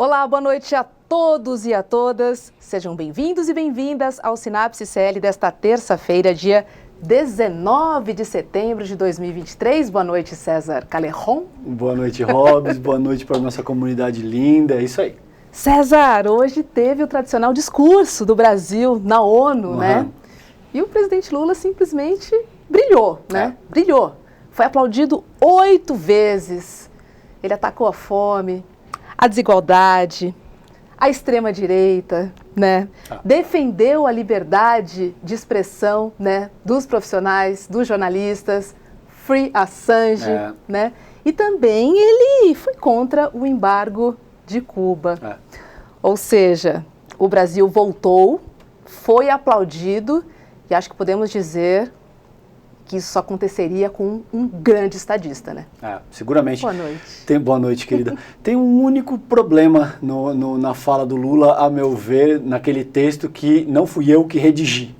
Olá, boa noite a todos e a todas. Sejam bem-vindos e bem-vindas ao Sinapse CL desta terça-feira, dia 19 de setembro de 2023. Boa noite, César Calejon. Boa noite, Robs. Boa noite para a nossa comunidade linda. É isso aí. César, hoje teve o tradicional discurso do Brasil na ONU, né? E o presidente Lula simplesmente brilhou, né? Brilhou. Foi aplaudido 8 vezes. Ele atacou a fome, a desigualdade, a extrema-direita, né? Defendeu a liberdade de expressão, né, dos profissionais, dos jornalistas, Free Assange, né? E também ele foi contra o embargo de Cuba. Ou seja, o Brasil voltou, foi aplaudido e acho que podemos dizer que isso só aconteceria com um grande estadista, né? Seguramente. Boa noite. Boa noite, querida. Tem um único problema na fala do Lula, a meu ver, naquele texto que não fui eu que redigi.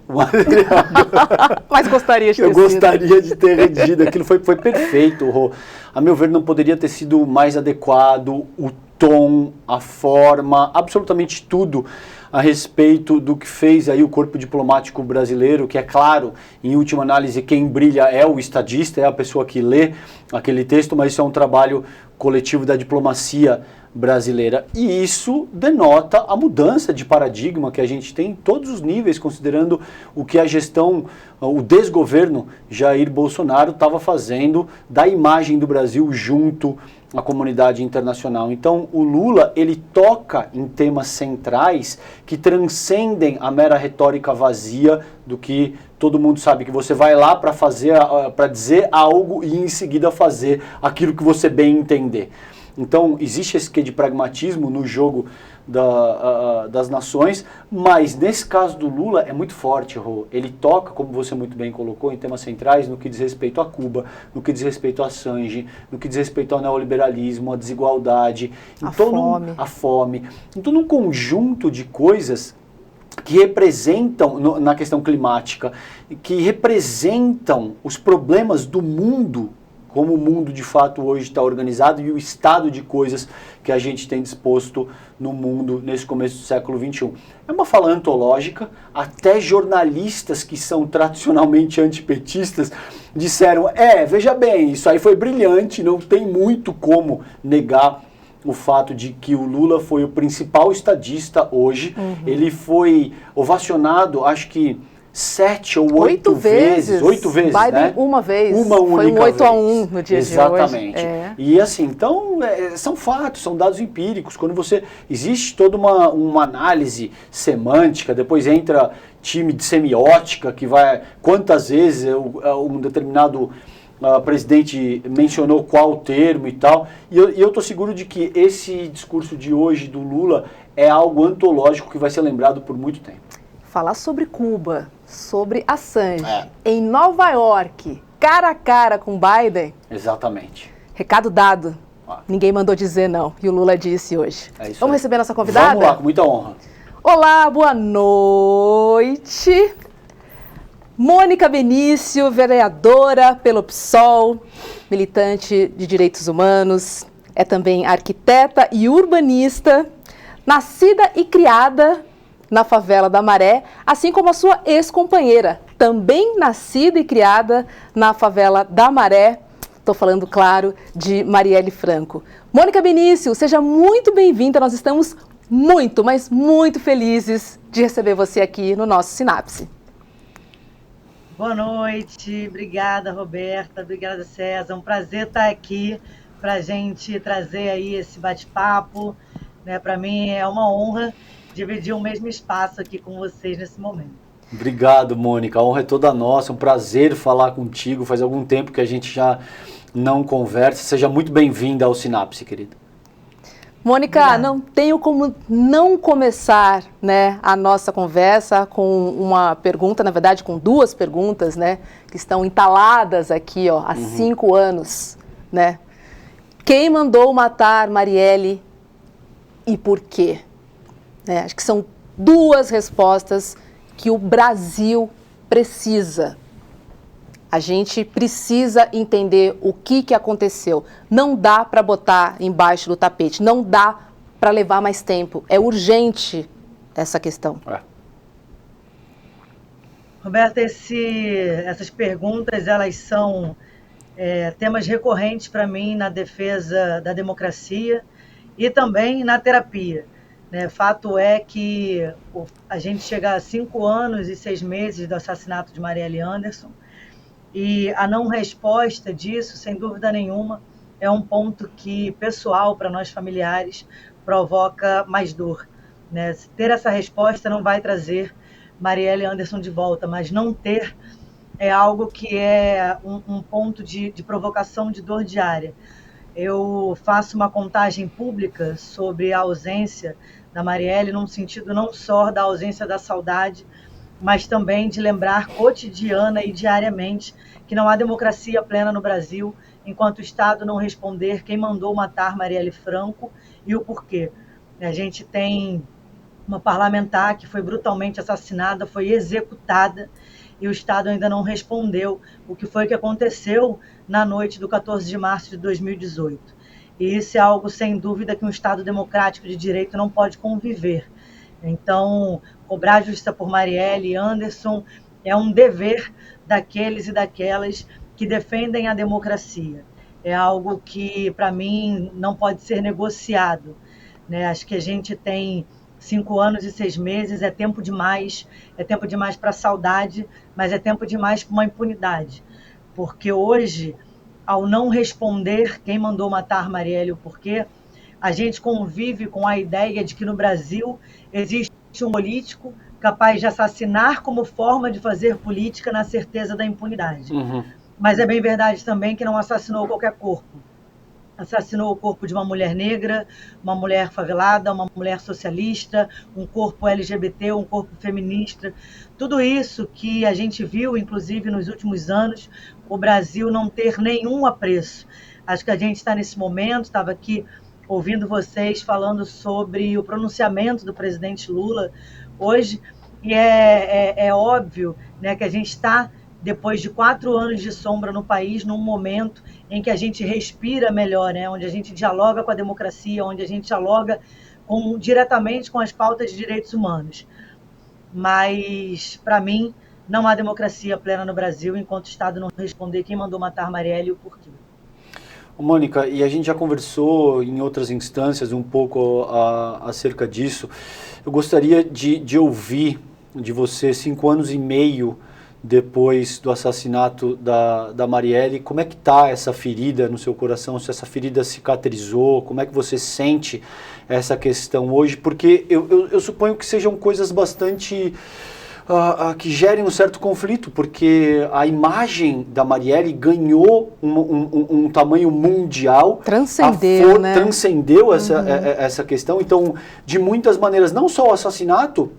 Mas gostaria de ter sido. Eu gostaria de ter redigido. Aquilo foi perfeito, Rô. A meu ver, não poderia ter sido mais adequado o tom, a forma, absolutamente tudo a respeito do que fez aí o corpo diplomático brasileiro, que é claro, em última análise, quem brilha é o estadista, é a pessoa que lê aquele texto, mas isso é um trabalho coletivo da diplomacia brasileira. E isso denota a mudança de paradigma que a gente tem em todos os níveis, considerando o que a gestão, o desgoverno Jair Bolsonaro estava fazendo da imagem do Brasil junto à comunidade internacional. Então, o Lula, ele toca em temas centrais que transcendem a mera retórica vazia do que todo mundo sabe, que você vai lá para dizer algo e em seguida fazer aquilo que você bem entender. Então, existe esse quê de pragmatismo no jogo das nações, mas nesse caso do Lula é muito forte, Rô. Ele toca, como você muito bem colocou, em temas centrais no que diz respeito a Cuba, no que diz respeito a Assange, no que diz respeito ao neoliberalismo, à desigualdade, a fome. Então, num conjunto de coisas que representam, na questão climática, que representam os problemas do mundo, como o mundo de fato hoje está organizado e o estado de coisas que a gente tem disposto no mundo nesse começo do século XXI. É uma fala antológica, até jornalistas que são tradicionalmente antipetistas disseram, veja bem, isso aí foi brilhante, não tem muito como negar o fato de que o Lula foi o principal estadista hoje. Ele foi ovacionado, acho que 7 ou 8 vezes. 8 vezes, Biden, né? Uma vez. Uma única foi 8-1 vez. no dia Exatamente. de hoje. E assim, então, são fatos, são dados empíricos. Quando existe toda uma análise semântica, depois entra time de semiótica, que vai... Quantas vezes um determinado presidente mencionou qual termo e tal. E eu estou seguro de que esse discurso de hoje do Lula é algo antológico que vai ser lembrado por muito tempo. Falar sobre Cuba, sobre Assange, em Nova York, cara a cara com Biden. Exatamente. Recado dado. Ninguém mandou dizer não. E o Lula disse hoje. Vamos receber nossa convidada? Vamos lá, com muita honra. Olá, boa noite. Mônica Benício, vereadora pelo PSOL, militante de direitos humanos, é também arquiteta e urbanista, nascida e criada na favela da Maré, assim como a sua ex-companheira, também nascida e criada na favela da Maré. Estou falando, claro, de Marielle Franco. Mônica Benício, seja muito bem-vinda. Nós estamos muito, mas muito felizes de receber você aqui no nosso Sinapse. Boa noite, obrigada Roberta, obrigada César, um prazer estar aqui para a gente trazer aí esse bate-papo, né? Para mim é uma honra dividir o mesmo espaço aqui com vocês nesse momento. Obrigado, Mônica, a honra é toda nossa, um prazer falar contigo, faz algum tempo que a gente já não conversa, seja muito bem-vinda ao Sinapse, querida. Mônica, não tenho como não começar, né, a nossa conversa com uma pergunta, na verdade com duas perguntas, né, que estão entaladas aqui, ó, há 5 anos, né? Quem mandou matar Marielle e por quê? Acho que são duas respostas que o Brasil precisa. A gente precisa entender o que aconteceu. Não dá para botar embaixo do tapete, não dá para levar mais tempo. É urgente essa questão. Roberta, essas perguntas, elas são temas recorrentes para mim na defesa da democracia e também na terapia. Né? Fato é que a gente chega a 5 anos e 6 meses do assassinato de Marielle Anderson, e a não resposta disso, sem dúvida nenhuma, é um ponto que, pessoal, para nós familiares, provoca mais dor. Né? Ter essa resposta não vai trazer Marielle Anderson de volta, mas não ter é algo que é um ponto de provocação de dor diária. Eu faço uma contagem pública sobre a ausência da Marielle, num sentido não só da ausência da saudade, mas também de lembrar cotidiana e diariamente que não há democracia plena no Brasil enquanto o Estado não responder quem mandou matar Marielle Franco e o porquê. A gente tem uma parlamentar que foi brutalmente assassinada, foi executada, e o Estado ainda não respondeu o que foi que aconteceu na noite do 14 de março de 2018. E isso é algo, sem dúvida, que um Estado democrático de direito não pode conviver. Então, cobrar justiça por Marielle Anderson é um dever daqueles e daquelas que defendem a democracia. É algo que, para mim, não pode ser negociado. Né? Acho que a gente tem 5 anos e 6 meses, é tempo demais para a saudade, mas é tempo demais para uma impunidade. Porque hoje, ao não responder quem mandou matar Marielle e o porquê, a gente convive com a ideia de que no Brasil existe um político capaz de assassinar como forma de fazer política na certeza da impunidade. Mas é bem verdade também que não assassinou qualquer corpo. Assassinou o corpo de uma mulher negra, uma mulher favelada, uma mulher socialista, um corpo LGBT, um corpo feminista. Tudo isso que a gente viu, inclusive nos últimos anos, o Brasil não ter nenhum apreço. Acho que a gente está nesse momento, estava aqui ouvindo vocês falando sobre o pronunciamento do presidente Lula hoje, e é óbvio, né, que a gente está, depois de 4 anos de sombra no país, num momento em que a gente respira melhor, né? Onde a gente dialoga com a democracia, onde a gente dialoga diretamente com as pautas de direitos humanos. Mas, para mim, não há democracia plena no Brasil enquanto o Estado não responder quem mandou matar Marielle e o porquê. Mônica, e a gente já conversou em outras instâncias um pouco acerca disso. Eu gostaria de ouvir de você, 5 anos e meio depois do assassinato da Marielle, como é que está essa ferida no seu coração, se essa ferida cicatrizou, como é que você sente essa questão hoje? Porque eu suponho que sejam coisas bastante... que gerem um certo conflito, porque a imagem da Marielle ganhou um tamanho mundial. Transcendeu, né? Transcendeu essa questão. Então, de muitas maneiras, não só o assassinato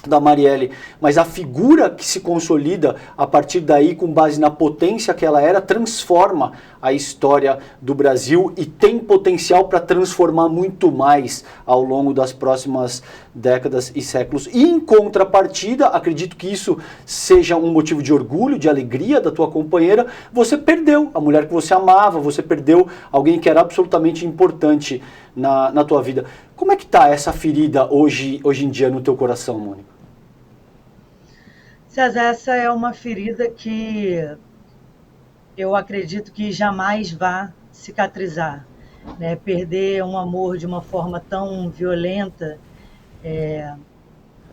da Marielle, mas a figura que se consolida a partir daí, com base na potência que ela era, transforma a história do Brasil e tem potencial para transformar muito mais ao longo das próximas décadas e séculos. E em contrapartida, acredito que isso seja um motivo de orgulho, de alegria da tua companheira, você perdeu a mulher que você amava, você perdeu alguém que era absolutamente importante na tua vida. Como é que está essa ferida hoje em dia no teu coração, Mônica? César, essa é uma ferida que eu acredito que jamais vá cicatrizar. Né? Perder um amor de uma forma tão violenta,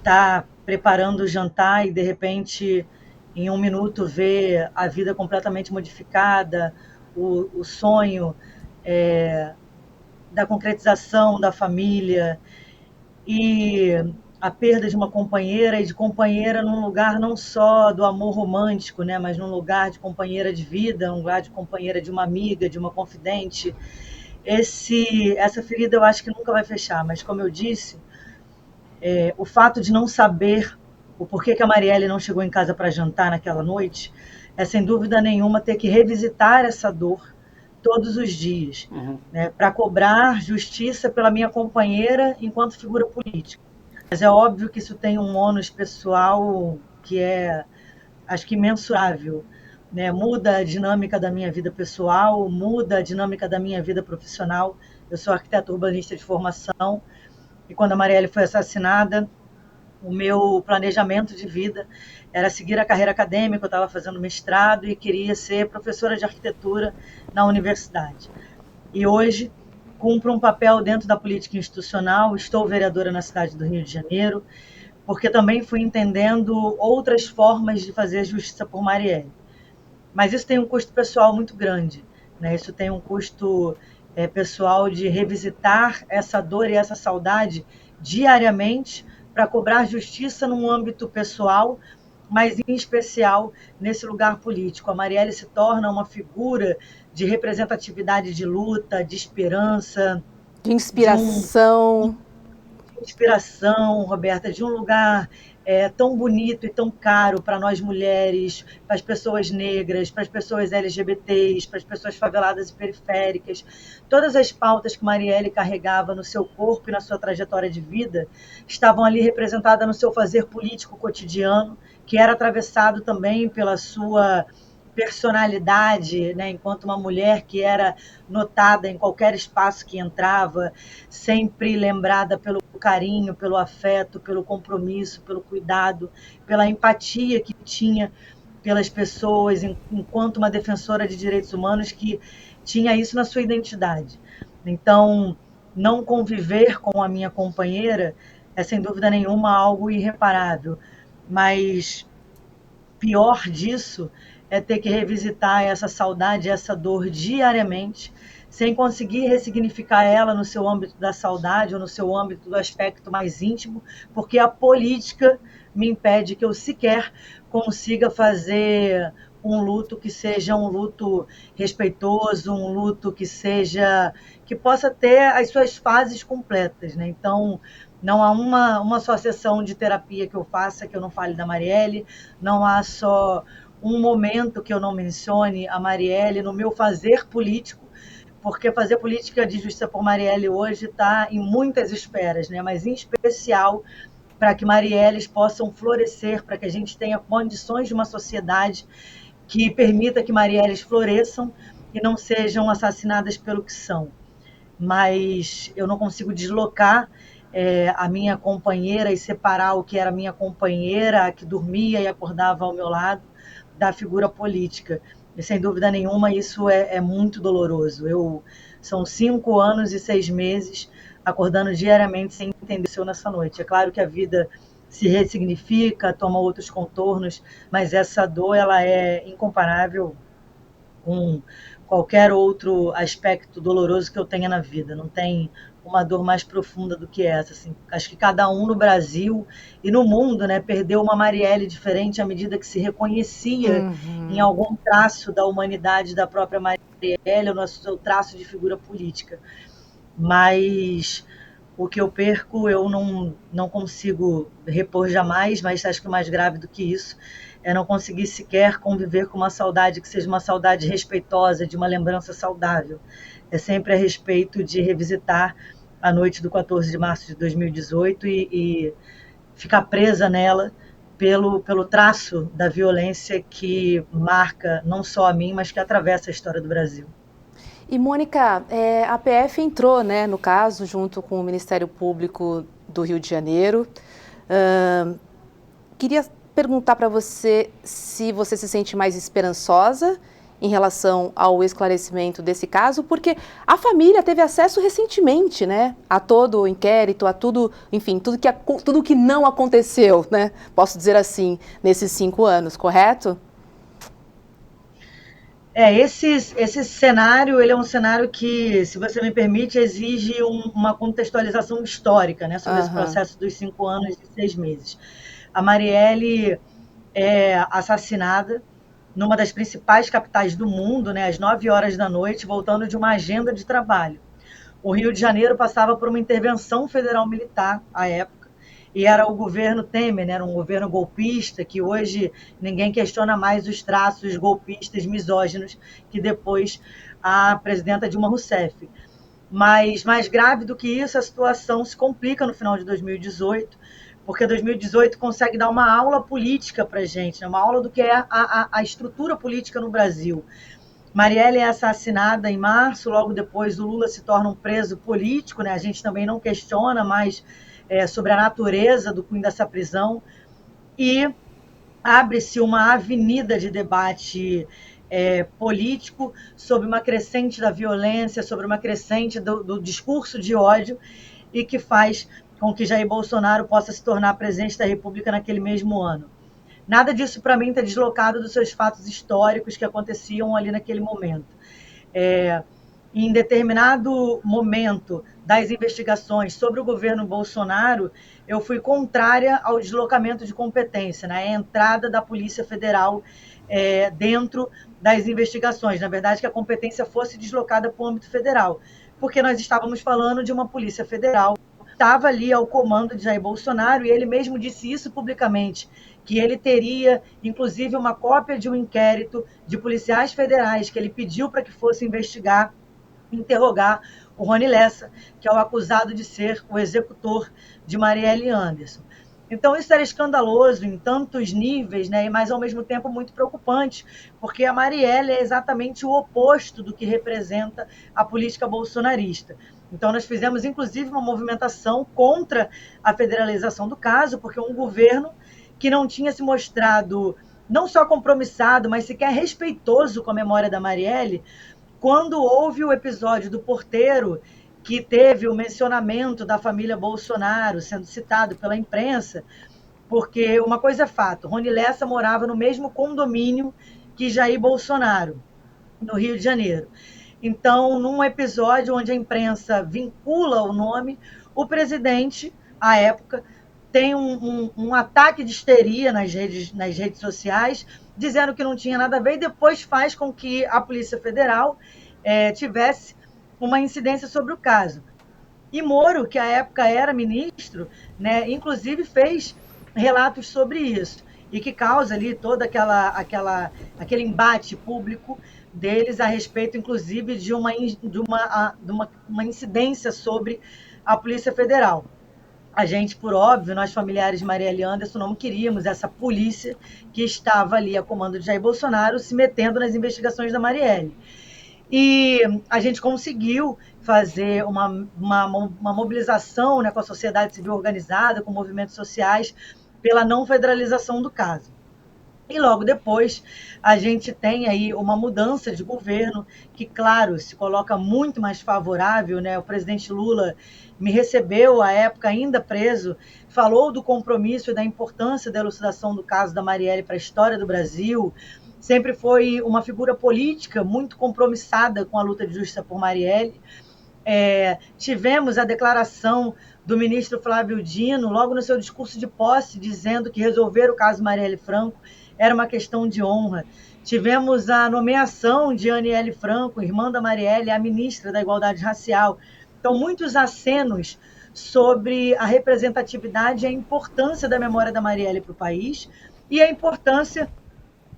tá preparando o jantar e de repente em 1 minuto ver a vida completamente modificada, o sonho da concretização da família e a perda de uma companheira, e de companheira num lugar não só do amor romântico, né, mas num lugar de companheira de vida, um lugar de companheira de uma amiga, de uma confidente. Essa ferida eu acho que nunca vai fechar, mas como eu disse, o fato de não saber o porquê que a Marielle não chegou em casa para jantar naquela noite, é sem dúvida nenhuma ter que revisitar essa dor todos os dias, né, para cobrar justiça pela minha companheira enquanto figura política. Mas é óbvio que isso tem um ônus pessoal que é, acho que, imensurável. Né? Muda a dinâmica da minha vida pessoal, muda a dinâmica da minha vida profissional. Eu sou arquiteta urbanista de formação, E quando a Marielle foi assassinada, o meu planejamento de vida era seguir a carreira acadêmica. Eu estava fazendo mestrado e queria ser professora de arquitetura na universidade. E hoje cumpro um papel dentro da política institucional, estou vereadora na cidade do Rio de Janeiro, porque também fui entendendo outras formas de fazer justiça por Marielle. Mas isso tem um custo pessoal muito grande, né? Isso tem um custo pessoal de revisitar essa dor e essa saudade diariamente para cobrar justiça num âmbito pessoal, mas em especial nesse lugar político. A Marielle se torna uma figura de representatividade de luta, de esperança, De de um inspiração. inspiração, Roberta, de um lugar tão bonito e tão caro para nós mulheres, para as pessoas negras, para as pessoas LGBTs, para as pessoas faveladas e periféricas. Todas as pautas que Marielle carregava no seu corpo e na sua trajetória de vida estavam ali representadas no seu fazer político cotidiano, que era atravessado também pela sua personalidade, né, enquanto uma mulher que era notada em qualquer espaço que entrava, sempre lembrada pelo carinho, pelo afeto, pelo compromisso, pelo cuidado, pela empatia que tinha pelas pessoas, enquanto uma defensora de direitos humanos que tinha isso na sua identidade. Então, não conviver com a minha companheira é, sem dúvida nenhuma, algo irreparável, mas pior disso é ter que revisitar essa saudade, essa dor diariamente, sem conseguir ressignificar ela no seu âmbito da saudade ou no seu âmbito do aspecto mais íntimo, porque a política me impede que eu sequer consiga fazer um luto que seja um luto respeitoso, um luto que possa ter as suas fases completas, né? Então, não há uma só sessão de terapia que eu faça que eu não fale da Marielle, não há só um momento que eu não mencione a Marielle no meu fazer político, porque fazer política de justiça por Marielle hoje está em muitas esferas, né? Mas em especial para que Marielles possam florescer, para que a gente tenha condições de uma sociedade que permita que Marielles floresçam e não sejam assassinadas pelo que são. Mas eu não consigo deslocar a minha companheira e separar o que era minha companheira, a que dormia e acordava ao meu lado, da figura política. E, sem dúvida nenhuma, isso é muito doloroso. São 5 anos e 6 meses acordando diariamente sem entender o que aconteceu nessa noite. É claro que a vida se ressignifica, toma outros contornos, mas essa dor ela é incomparável com qualquer outro aspecto doloroso que eu tenha na vida. Não tem uma dor mais profunda do que essa. Assim. Acho que cada um no Brasil e no mundo, né, perdeu uma Marielle diferente à medida que se reconhecia em algum traço da humanidade da própria Marielle, ou no seu traço de figura política. Mas o que eu perco eu não consigo repor jamais, mas acho que o mais grave do que isso é não conseguir sequer conviver com uma saudade que seja uma saudade respeitosa, de uma lembrança saudável. É sempre a respeito de revisitar a noite do 14 de março de 2018 e ficar presa nela pelo traço da violência que marca não só a mim, mas que atravessa a história do Brasil. E, Mônica, a PF entrou, né, no caso, junto com o Ministério Público do Rio de Janeiro. Queria perguntar para você se você se sente mais esperançosa em relação ao esclarecimento desse caso, porque a família teve acesso recentemente, né, a todo o inquérito, a tudo, enfim, tudo que não aconteceu, né, posso dizer assim, nesses 5 anos, correto? Esse cenário, ele é um cenário que, se você me permite, exige uma contextualização histórica, né, sobre esse processo dos 5 anos e 6 meses. A Marielle é assassinada numa das principais capitais do mundo, né, às 9 horas da noite, voltando de uma agenda de trabalho. O Rio de Janeiro passava por uma intervenção federal militar à época, e era o governo Temer, né, era um governo golpista, que hoje ninguém questiona mais os traços golpistas, misóginos, que depois a presidenta Dilma Rousseff. Mas mais grave do que isso, a situação se complica no final de 2018, porque 2018 consegue dar uma aula política para a gente, né? Uma aula do que é a estrutura política no Brasil. Marielle é assassinada em março, logo depois o Lula se torna um preso político, né? A gente também não questiona mais sobre a natureza do cunho dessa prisão, e abre-se uma avenida de debate político sobre uma crescente da violência, sobre uma crescente do discurso de ódio, e que faz com que Jair Bolsonaro possa se tornar presidente da República naquele mesmo ano. Nada disso, para mim, está deslocado dos seus fatos históricos que aconteciam ali naquele momento. Em determinado momento das investigações sobre o governo Bolsonaro, eu fui contrária ao deslocamento de competência, né? A entrada da Polícia Federal dentro das investigações. Na verdade, que a competência fosse deslocada para o âmbito federal, porque nós estávamos falando de uma Polícia Federal que estava ali ao comando de Jair Bolsonaro, e ele mesmo disse isso publicamente, que ele teria, inclusive, uma cópia de um inquérito de policiais federais que ele pediu para que fosse interrogar o Rony Lessa, que é o acusado de ser o executor de Marielle Anderson. Então, isso era escandaloso em tantos níveis, né? Mas, ao mesmo tempo, muito preocupante, porque a Marielle é exatamente o oposto do que representa a política bolsonarista. Então, nós fizemos, inclusive, uma movimentação contra a federalização do caso, porque um governo que não tinha se mostrado não só compromissado, mas sequer respeitoso com a memória da Marielle, quando houve o episódio do porteiro, que teve o mencionamento da família Bolsonaro sendo citado pela imprensa, porque uma coisa é fato, Rony Lessa morava no mesmo condomínio que Jair Bolsonaro, no Rio de Janeiro. Então, num episódio onde a imprensa vincula o nome, o presidente, à época, tem um ataque de histeria nas redes sociais, dizendo que não tinha nada a ver, e depois faz com que a Polícia Federal tivesse uma incidência sobre o caso. E Moro, que à época era ministro, né, inclusive fez relatos sobre isso, e que causa ali todo aquele embate público deles a respeito, inclusive, de uma incidência sobre a Polícia Federal. A gente, por óbvio, nós familiares de Marielle Anderson, não queríamos essa polícia que estava ali a comando de Jair Bolsonaro se metendo nas investigações da Marielle. E a gente conseguiu fazer uma mobilização, né, com a sociedade civil organizada, com movimentos sociais, pela não federalização do caso. E logo depois a gente tem aí uma mudança de governo que, claro, se coloca muito mais favorável, né? O presidente Lula me recebeu, à época ainda preso, falou do compromisso e da importância da elucidação do caso da Marielle para a história do Brasil. Sempre foi uma figura política muito compromissada com a luta de justiça por Marielle. Tivemos a declaração do ministro Flávio Dino, logo no seu discurso de posse, dizendo que resolver o caso Marielle Franco era uma questão de honra. Tivemos a nomeação de Aniele Franco, irmã da Marielle, a ministra da Igualdade Racial. Então, muitos acenos sobre a representatividade e a importância da memória da Marielle para o país e a importância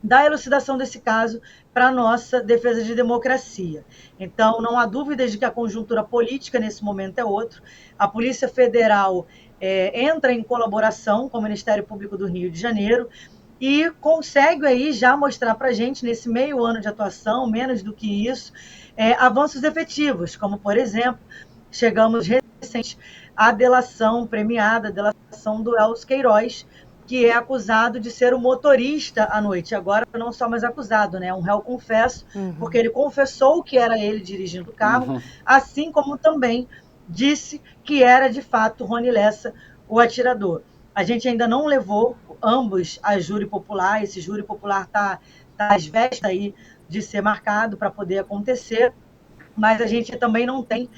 da elucidação desse caso para a nossa defesa de democracia. Então, não há dúvidas de que a conjuntura política nesse momento é outra. A Polícia Federal entra em colaboração com o Ministério Público do Rio de Janeiro e consegue aí já mostrar para a gente, nesse meio ano de atuação, menos do que isso, avanços efetivos, como, por exemplo, chegamos recente à delação premiada, a delação do Elcio Queiroz, que é acusado de ser o motorista à noite. Agora não só mais acusado, né? Um réu confesso, porque ele confessou que era ele dirigindo o carro, assim como também disse que era, de fato, Rony Lessa, o atirador. A gente ainda não levou ambos a júri popular, esse júri popular está às vésperas aí de ser marcado para poder acontecer, mas a gente também não tem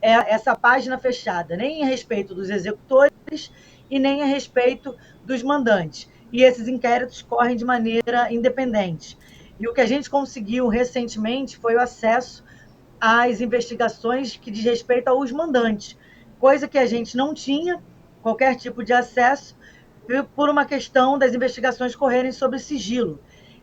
essa página fechada, nem a respeito dos executores e nem a respeito dos mandantes. E esses inquéritos correm de maneira independente. E o que a gente conseguiu recentemente foi o acesso às investigações que diz respeito aos mandantes, coisa que a gente não tinha qualquer tipo de acesso por uma questão das investigações correrem sob sigilo.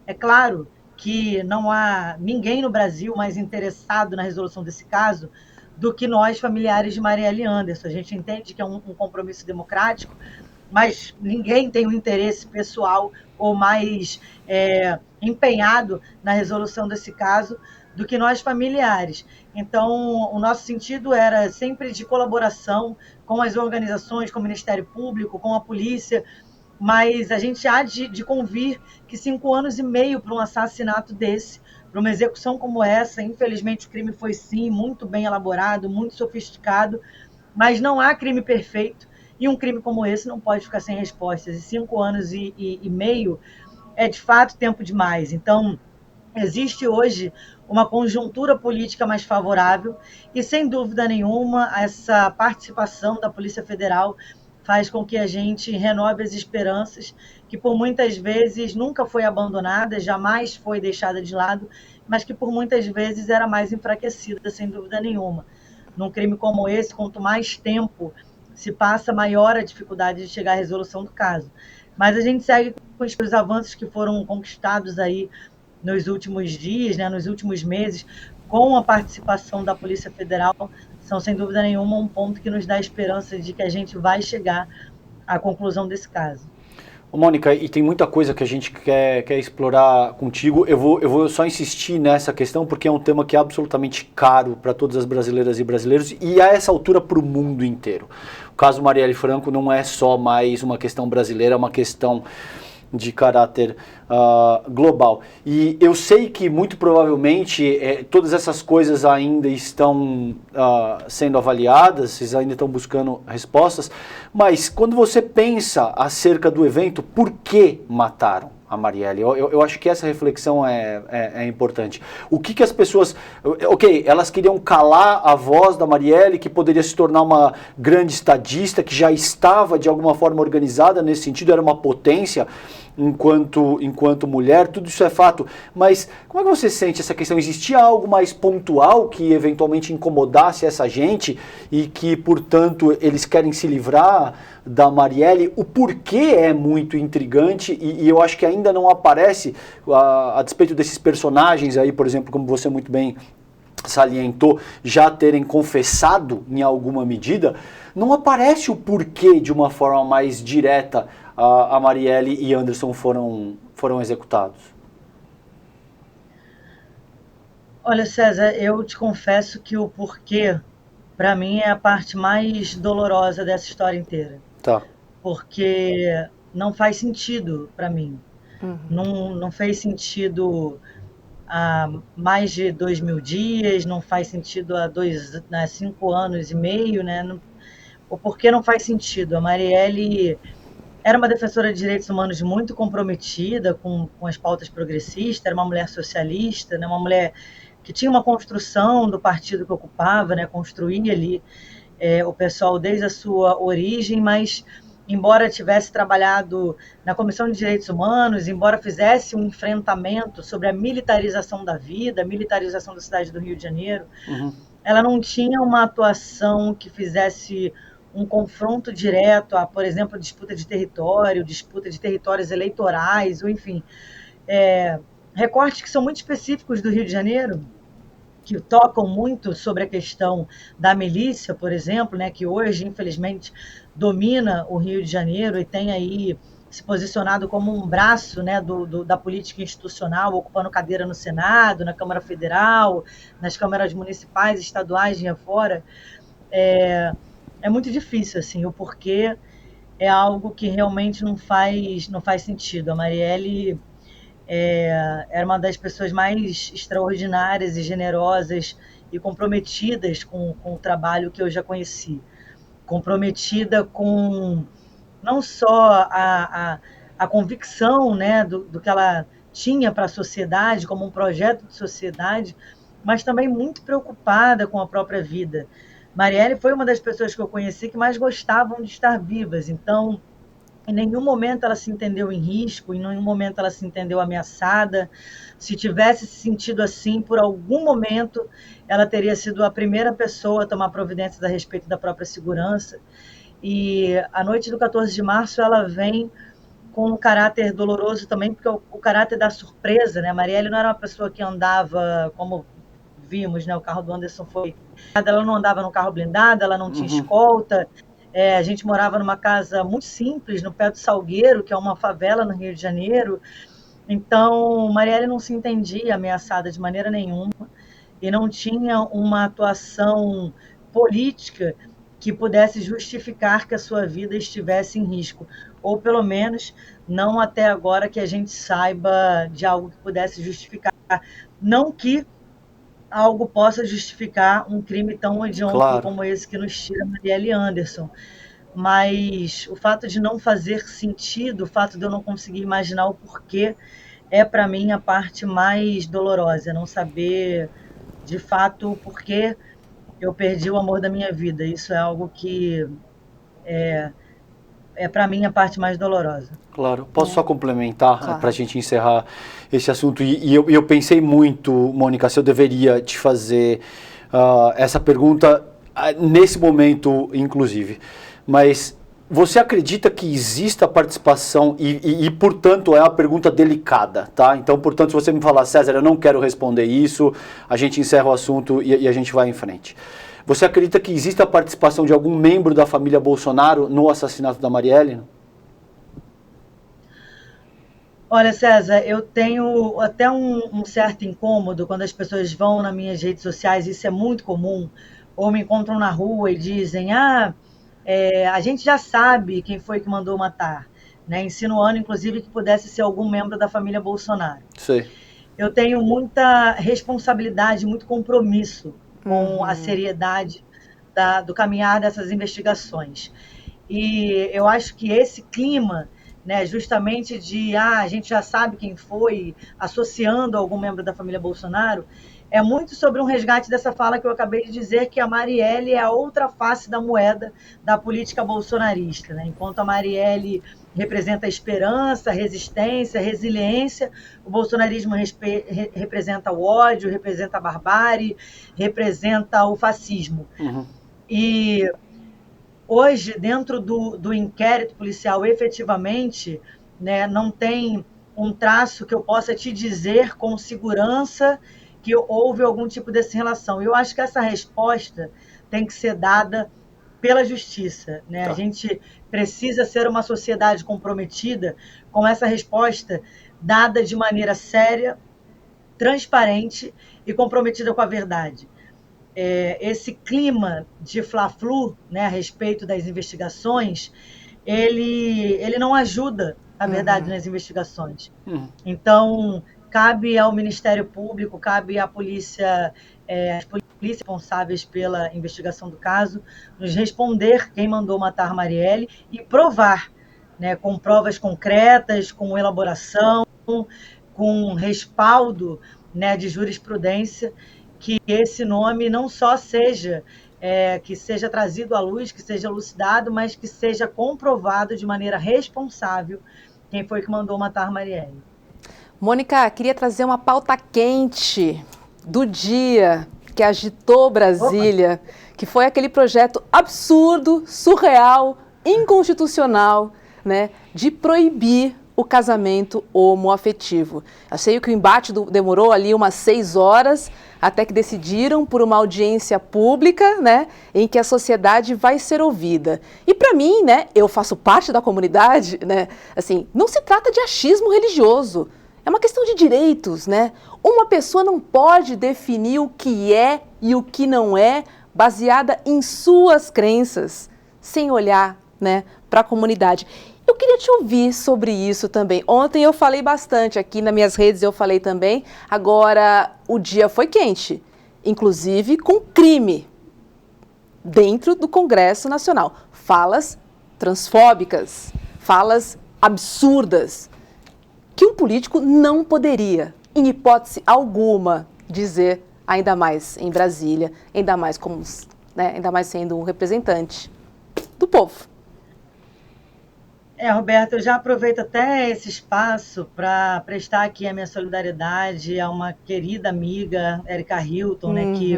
É claro que não há ninguém no Brasil mais interessado na resolução desse caso do que nós, familiares de Marielle Anderson. A gente entende que é um compromisso democrático, mas ninguém tem um interesse pessoal ou mais empenhado na resolução desse caso do que nós familiares. Então, o nosso sentido era sempre de colaboração com as organizações, com o Ministério Público, com a polícia, mas a gente há de convir que 5 anos e meio para um assassinato desse, para uma execução como essa, infelizmente o crime foi sim muito bem elaborado, muito sofisticado, mas não há crime perfeito, e um crime como esse não pode ficar sem respostas, e 5 anos e meio é de fato tempo demais. Então, existe hoje uma conjuntura política mais favorável e, sem dúvida nenhuma, essa participação da Polícia Federal faz com que a gente renove as esperanças, que por muitas vezes nunca foi abandonada, jamais foi deixada de lado, mas que por muitas vezes era mais enfraquecida, sem dúvida nenhuma. Num crime como esse, quanto mais tempo se passa, maior a dificuldade de chegar à resolução do caso. Mas a gente segue com os avanços que foram conquistados aí nos últimos dias, né, nos últimos meses, com a participação da Polícia Federal, são, sem dúvida nenhuma, um ponto que nos dá esperança de que a gente vai chegar à conclusão desse caso. Ô, Mônica, e tem muita coisa que a gente quer explorar contigo. Eu vou só insistir nessa questão porque é um tema que é absolutamente caro para todas as brasileiras e brasileiros e a essa altura para o mundo inteiro. O caso Marielle Franco não é só mais uma questão brasileira, é uma questão de caráter global. E eu sei que muito provavelmente todas essas coisas ainda estão sendo avaliadas, vocês ainda estão buscando respostas, mas quando você pensa acerca do evento, por que mataram a Marielle? Eu acho que essa reflexão é importante. O que as pessoas... Ok, elas queriam calar a voz da Marielle, que poderia se tornar uma grande estadista, que já estava de alguma forma organizada nesse sentido, era uma potência enquanto mulher, tudo isso é fato. Mas como é que você sente essa questão? Existia algo mais pontual que eventualmente incomodasse essa gente e que, portanto, eles querem se livrar da Marielle? O porquê é muito intrigante e eu acho que ainda não aparece, a despeito desses personagens aí, por exemplo, como você muito bem salientou, já terem confessado em alguma medida, não aparece o porquê de uma forma mais direta a Marielle e Anderson foram executados. Olha, César, eu te confesso que o porquê, para mim, é a parte mais dolorosa dessa história inteira. Tá. Porque não faz sentido para mim. Não fez sentido há mais de 2.000 dias, não faz sentido há 5 anos e meio, né? O porquê não faz sentido. A Marielle era uma defensora de direitos humanos muito comprometida com as pautas progressistas, era uma mulher socialista, né? Uma mulher que tinha uma construção do partido que ocupava, né? Construía ali o pessoal desde a sua origem, mas embora tivesse trabalhado na Comissão de Direitos Humanos, embora fizesse um enfrentamento sobre a militarização da vida, a militarização da cidade do Rio de Janeiro, ela não tinha uma atuação que fizesse um confronto direto a, por exemplo, disputa de territórios eleitorais, ou enfim, recortes que são muito específicos do Rio de Janeiro, que tocam muito sobre a questão da milícia, por exemplo, né, que hoje, infelizmente, domina o Rio de Janeiro e tem aí se posicionado como um braço, né, da política institucional, ocupando cadeira no Senado, na Câmara Federal, nas câmaras municipais, estaduais e afora. É muito difícil, assim, o porquê é algo que realmente não faz sentido. A Marielle era uma das pessoas mais extraordinárias e generosas e comprometidas com o trabalho que eu já conheci. Comprometida com não só a convicção, né, do que ela tinha para a sociedade, como um projeto de sociedade, mas também muito preocupada com a própria vida. Marielle foi uma das pessoas que eu conheci que mais gostavam de estar vivas, então em nenhum momento ela se entendeu em risco, em nenhum momento ela se entendeu ameaçada. Se tivesse se sentido assim, por algum momento, ela teria sido a primeira pessoa a tomar providências a respeito da própria segurança. E a noite do 14 de março ela vem com um caráter doloroso também, porque o caráter da surpresa, né? A Marielle não era uma pessoa que andava, como vimos, né? O carro do Anderson foi... Ela não andava no carro blindado, ela não tinha escolta. A gente morava numa casa muito simples, no pé do Salgueiro, que é uma favela no Rio de Janeiro, Então, Marielle não se entendia ameaçada de maneira nenhuma e não tinha uma atuação política que pudesse justificar que a sua vida estivesse em risco, ou pelo menos não até agora que a gente saiba de algo que pudesse justificar. Não que algo possa justificar um crime tão hediondo Claro. como esse que nos tira Marielle Anderson, mas o fato de não fazer sentido, o fato de eu não conseguir imaginar o porquê, é para mim a parte mais dolorosa, não saber de fato o porquê eu perdi o amor da minha vida. Isso é algo que é para mim a parte mais dolorosa. Claro. Posso só complementar para a Claro. gente encerrar esse assunto? E eu pensei muito, Mônica, se eu deveria te fazer essa pergunta nesse momento, inclusive. Mas você acredita que exista participação portanto, é uma pergunta delicada, tá? Então, portanto, se você me falar, César, eu não quero responder isso, a gente encerra o assunto e a gente vai em frente. Você acredita que existe a participação de algum membro da família Bolsonaro no assassinato da Marielle? Olha, César, eu tenho até um certo incômodo quando as pessoas vão nas minhas redes sociais, isso é muito comum, ou me encontram na rua e dizem: a gente já sabe quem foi que mandou matar, né? Insinuando, inclusive, que pudesse ser algum membro da família Bolsonaro. Sei. Eu tenho muita responsabilidade, muito compromisso com a seriedade do caminhar dessas investigações. E eu acho que esse clima, né, justamente de a gente já sabe quem foi, associando algum membro da família Bolsonaro, é muito sobre um resgate dessa fala que eu acabei de dizer, que a Marielle é a outra face da moeda da política bolsonarista, né? Enquanto a Marielle representa a esperança, a resistência, a resiliência, o bolsonarismo representa o ódio, representa a barbárie, representa o fascismo. Uhum. E hoje, dentro do inquérito policial, efetivamente, né, não tem um traço que eu possa te dizer com segurança que houve algum tipo dessa relação. Eu acho que essa resposta tem que ser dada pela justiça, né? Tá. A gente precisa ser uma sociedade comprometida com essa resposta dada de maneira séria, transparente e comprometida com a verdade. Esse clima de fla-flu, né, a respeito das investigações, ele não ajuda a verdade nas investigações. Então, cabe ao Ministério Público, cabe à polícia, às polícias responsáveis pela investigação do caso, nos responder quem mandou matar Marielle e provar, né, com provas concretas, com elaboração, com respaldo, né, de jurisprudência, que esse nome não só seja que seja trazido à luz, que seja elucidado, mas que seja comprovado de maneira responsável quem foi que mandou matar Marielle. Mônica, queria trazer uma pauta quente do dia que agitou Brasília, que foi aquele projeto absurdo, surreal, inconstitucional, né, de proibir o casamento homoafetivo. Achei que o embate demorou ali umas 6 horas, até que decidiram por uma audiência pública, né, em que a sociedade vai ser ouvida. E para mim, né, eu faço parte da comunidade, né, assim, não se trata de achismo religioso. É uma questão de direitos, né? Uma pessoa não pode definir o que é e o que não é baseada em suas crenças, sem olhar, né, para a comunidade. Eu queria te ouvir sobre isso também. Ontem eu falei bastante, aqui nas minhas redes eu falei também. Agora, o dia foi quente, inclusive com crime dentro do Congresso Nacional. Falas transfóbicas, falas absurdas, que um político não poderia, em hipótese alguma, dizer, ainda mais em Brasília, ainda mais como, né, ainda mais sendo um representante do povo. Roberto, eu já aproveito até esse espaço para prestar aqui a minha solidariedade a uma querida amiga, Erika Hilton, né, que,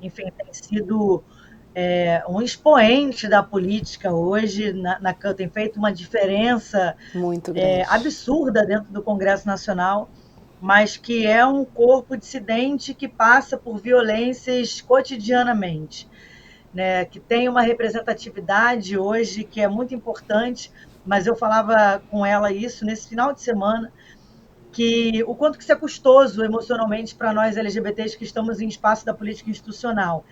enfim, tem sido um expoente da política hoje, tem feito uma diferença muito grande, absurda dentro do Congresso Nacional, mas que é um corpo dissidente que passa por violências cotidianamente, né, que tem uma representatividade hoje que é muito importante, mas eu falava com ela isso nesse final de semana, que o quanto que isso é custoso emocionalmente para nós LGBTs que estamos em espaço da política institucional,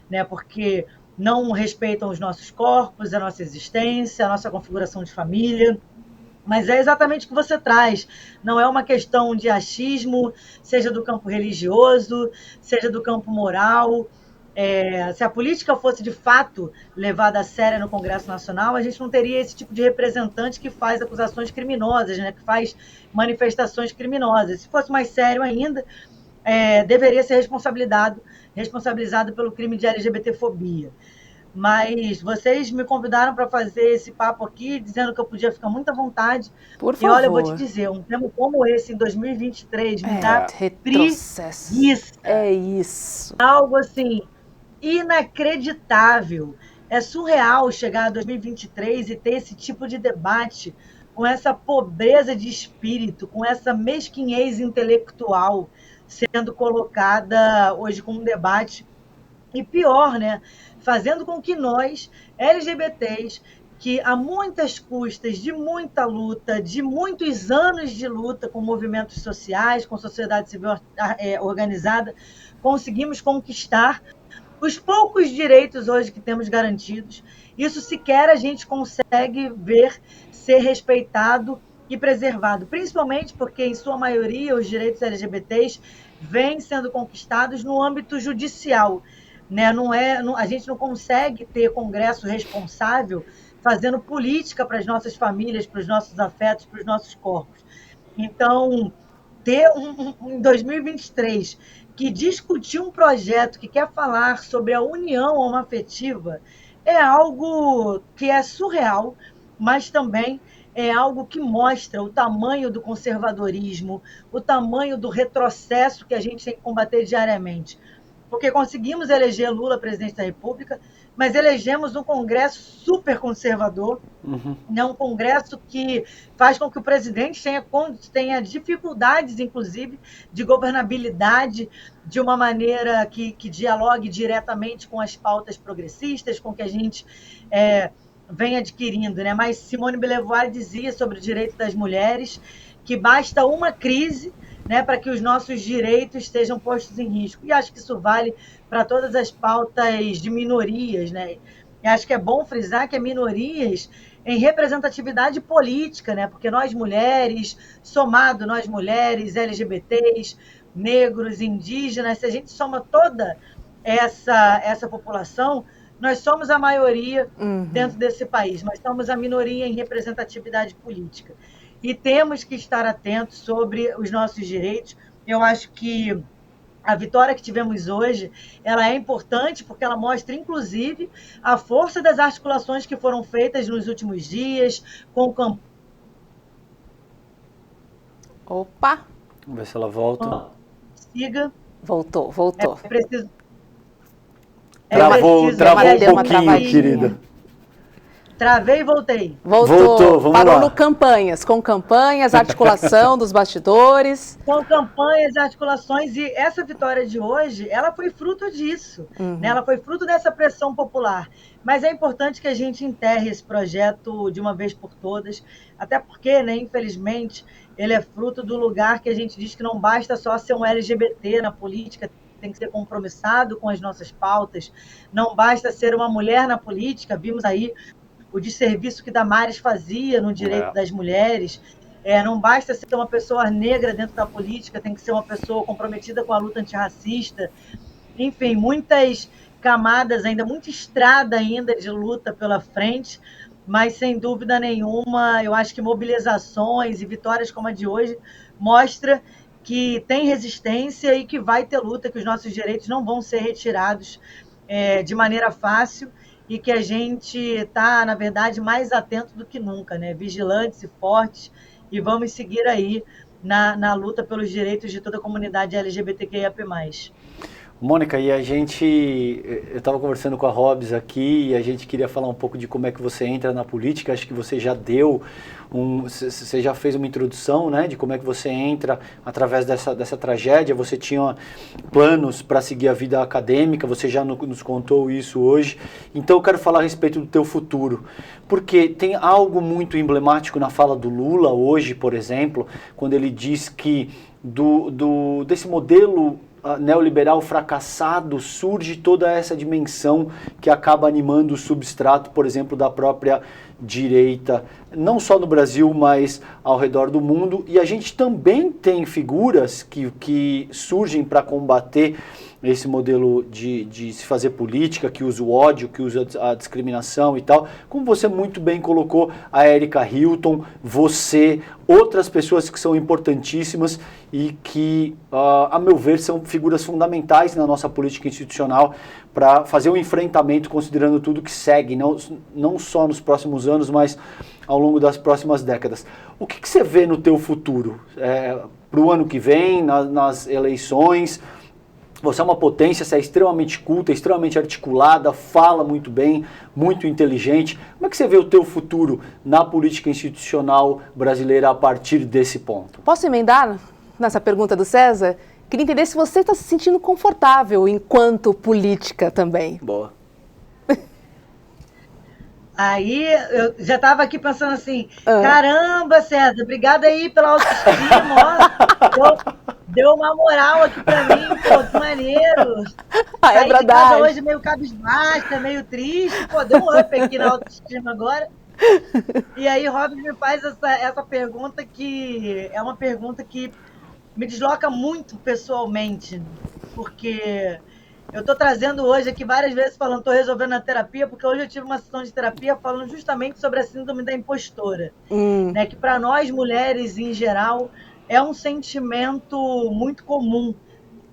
né? Porque não respeitam os nossos corpos, a nossa existência, a nossa configuração de família. Mas é exatamente o que você traz. Não é uma questão de achismo, seja do campo religioso, seja do campo moral. Se a política fosse de fato levada a sério no Congresso Nacional, a gente não teria esse tipo de representante que faz acusações criminosas, né? Que faz manifestações criminosas. Se fosse mais sério ainda, deveria ser responsabilizado pelo crime de LGBTfobia. Mas vocês me convidaram para fazer esse papo aqui, dizendo que eu podia ficar muito à vontade. Por E olha, eu vou te favor. dizer, um tema como esse em 2023 me dá Retrocesso. preguiça. É isso. Algo assim, inacreditável. É surreal chegar a 2023 e ter esse tipo de debate com essa pobreza de espírito, com essa mesquinhez intelectual sendo colocada hoje como um debate. E pior, né? Fazendo com que nós, LGBTs, que a muitas custas, de muita luta, de muitos anos de luta com movimentos sociais, com sociedade civil organizada, conseguimos conquistar os poucos direitos hoje que temos garantidos. Isso sequer a gente consegue ver ser respeitado e preservado, principalmente porque, em sua maioria, os direitos LGBTs vêm sendo conquistados no âmbito judicial. Né? A gente não consegue ter Congresso responsável fazendo política para as nossas famílias, para os nossos afetos, para os nossos corpos. Então, ter em 2023 que discutir um projeto que quer falar sobre a união homoafetiva é algo que é surreal, mas também é algo que mostra o tamanho do conservadorismo, o tamanho do retrocesso que a gente tem que combater diariamente. Porque conseguimos eleger Lula presidente da República, mas elegemos um Congresso super conservador, né? Um Congresso que faz com que o presidente tenha dificuldades, inclusive, de governabilidade de uma maneira que dialogue diretamente com as pautas progressistas, com que a gente vem adquirindo. Né? Mas Simone de Beauvoir dizia sobre o direito das mulheres que basta uma crise, né, para que os nossos direitos estejam postos em risco. E acho que isso vale para todas as pautas de minorias. Né? E acho que é bom frisar que é minorias em representatividade política, né? Porque nós mulheres, somado nós mulheres, LGBTs, negros, indígenas, se a gente soma toda essa população, nós somos a maioria dentro desse país, mas somos a minoria em representatividade política. E temos que estar atentos sobre os nossos direitos. Eu acho que a vitória que tivemos hoje, ela é importante porque ela mostra, inclusive, a força das articulações que foram feitas nos últimos dias, com o Opa! Vamos ver se ela volta. Siga. Voltou. É preciso... Travou um pouquinho, querida. Travei e voltei. Voltou, vamos parou lá. no campanhas, com campanhas, articulação dos bastidores. Com campanhas, articulações, e essa vitória de hoje, ela foi fruto disso, né? Ela foi fruto dessa pressão popular. Mas é importante que a gente enterre esse projeto de uma vez por todas, até porque, né, infelizmente, ele é fruto do lugar que a gente diz que não basta só ser um LGBT na política, tem que ser compromissado com as nossas pautas, não basta ser uma mulher na política, vimos aí o desserviço que Damares fazia no direito das mulheres. Não basta ser uma pessoa negra dentro da política, tem que ser uma pessoa comprometida com a luta antirracista. Enfim, muitas camadas ainda, muita estrada ainda de luta pela frente, mas sem dúvida nenhuma, eu acho que mobilizações e vitórias como a de hoje mostra que tem resistência e que vai ter luta, que os nossos direitos não vão ser retirados de maneira fácil, e que a gente está, na verdade, mais atento do que nunca, né? Vigilantes e fortes, e vamos seguir aí na luta pelos direitos de toda a comunidade LGBTQIAP+. Mônica, e eu estava conversando com a Hobbs aqui e a gente queria falar um pouco de como é que você entra na política. Acho que você já você já fez uma introdução, né, de como é que você entra através dessa tragédia. Você tinha planos para seguir a vida acadêmica, você já nos contou isso hoje. Então eu quero falar a respeito do teu futuro, porque tem algo muito emblemático na fala do Lula hoje, por exemplo, quando ele diz que desse modelo neoliberal fracassado surge toda essa dimensão que acaba animando o substrato, por exemplo, da própria direita, não só no Brasil, mas ao redor do mundo. E a gente também tem figuras que surgem para combater esse modelo de se fazer política, que usa o ódio, que usa a discriminação e tal. Como você muito bem colocou, a Erika Hilton, você, outras pessoas que são importantíssimas e que, a meu ver, são figuras fundamentais na nossa política institucional para fazer um enfrentamento considerando tudo que segue, não só nos próximos anos, mas ao longo das próximas décadas. O que você vê no teu futuro? Para o ano que vem, nas eleições? Você é uma potência, você é extremamente culta, extremamente articulada, fala muito bem, muito inteligente. Como é que você vê o teu futuro na política institucional brasileira a partir desse ponto? Posso emendar nessa pergunta do César? Queria entender se você está se sentindo confortável enquanto política também. Boa. Aí eu já estava aqui pensando assim, caramba, César, obrigada aí pela autoestima, ó. Deu uma moral aqui pra mim, pô, que maneiro. É Saí de verdade. casa hoje meio cabisbaixa, meio triste, pô, deu um up aqui na autoestima agora. E aí Robin me faz essa pergunta que é uma pergunta que me desloca muito pessoalmente, porque eu estou trazendo hoje aqui várias vezes falando, estou resolvendo a terapia, porque hoje eu tive uma sessão de terapia falando justamente sobre a síndrome da impostora, né, que para nós mulheres em geral é um sentimento muito comum,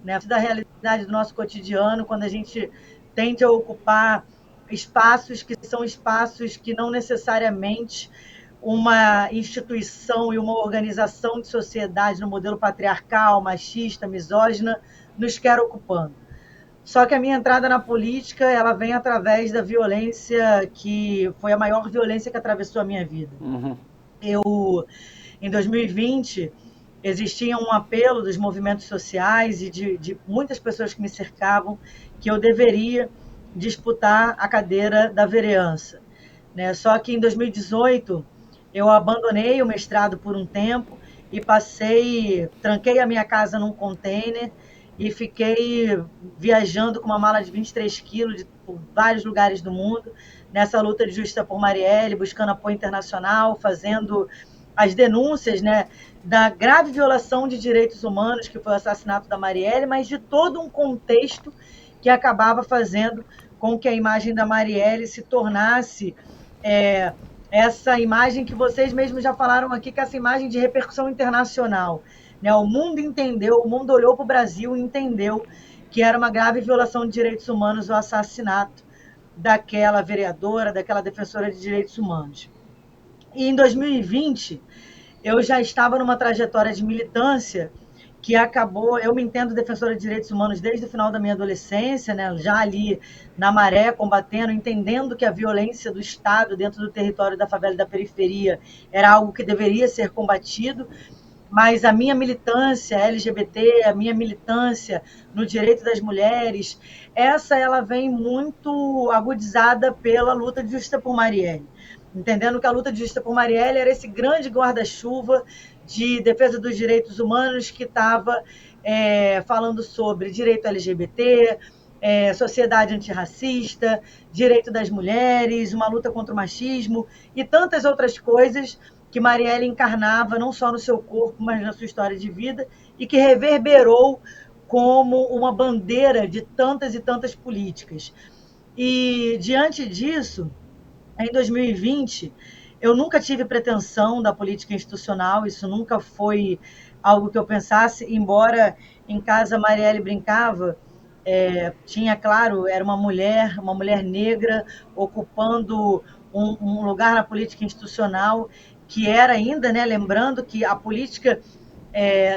né, da realidade do nosso cotidiano, quando a gente tende a ocupar espaços que são espaços que não necessariamente uma instituição e uma organização de sociedade no modelo patriarcal, machista, misógina nos quer ocupando. Só que a minha entrada na política, ela vem através da violência que foi a maior violência que atravessou a minha vida. Em 2020, existia um apelo dos movimentos sociais e de muitas pessoas que me cercavam que eu deveria disputar a cadeira da vereança, né? Só que em 2018 eu abandonei o mestrado por um tempo e tranquei a minha casa num container e fiquei viajando com uma mala de 23 quilos por vários lugares do mundo, nessa luta de justiça por Marielle, buscando apoio internacional, fazendo as denúncias, né, da grave violação de direitos humanos, que foi o assassinato da Marielle, mas de todo um contexto que acabava fazendo com que a imagem da Marielle se tornasse essa imagem que vocês mesmos já falaram aqui, que é essa imagem de repercussão internacional, né? O mundo entendeu, o mundo olhou para o Brasil e entendeu que era uma grave violação de direitos humanos o assassinato daquela vereadora, daquela defensora de direitos humanos. E em 2020, eu já estava numa trajetória de militância que acabou, eu me entendo defensora de direitos humanos desde o final da minha adolescência, né, já ali na maré, combatendo, entendendo que a violência do Estado dentro do território da favela e da periferia era algo que deveria ser combatido, mas a minha militância LGBT, a minha militância no direito das mulheres, ela vem muito agudizada pela luta de justiça por Marielle. Entendendo que a luta de justiça por Marielle era esse grande guarda-chuva de defesa dos direitos humanos que estava falando sobre direito LGBT, sociedade antirracista, direito das mulheres, uma luta contra o machismo e tantas outras coisas que Marielle encarnava não só no seu corpo, mas na sua história de vida e que reverberou como uma bandeira de tantas e tantas políticas. E, diante disso, em 2020, eu nunca tive pretensão da política institucional, isso nunca foi algo que eu pensasse, embora em casa a Marielle brincava, tinha, claro, era uma mulher negra ocupando um lugar na política institucional, que era ainda, né, lembrando que a política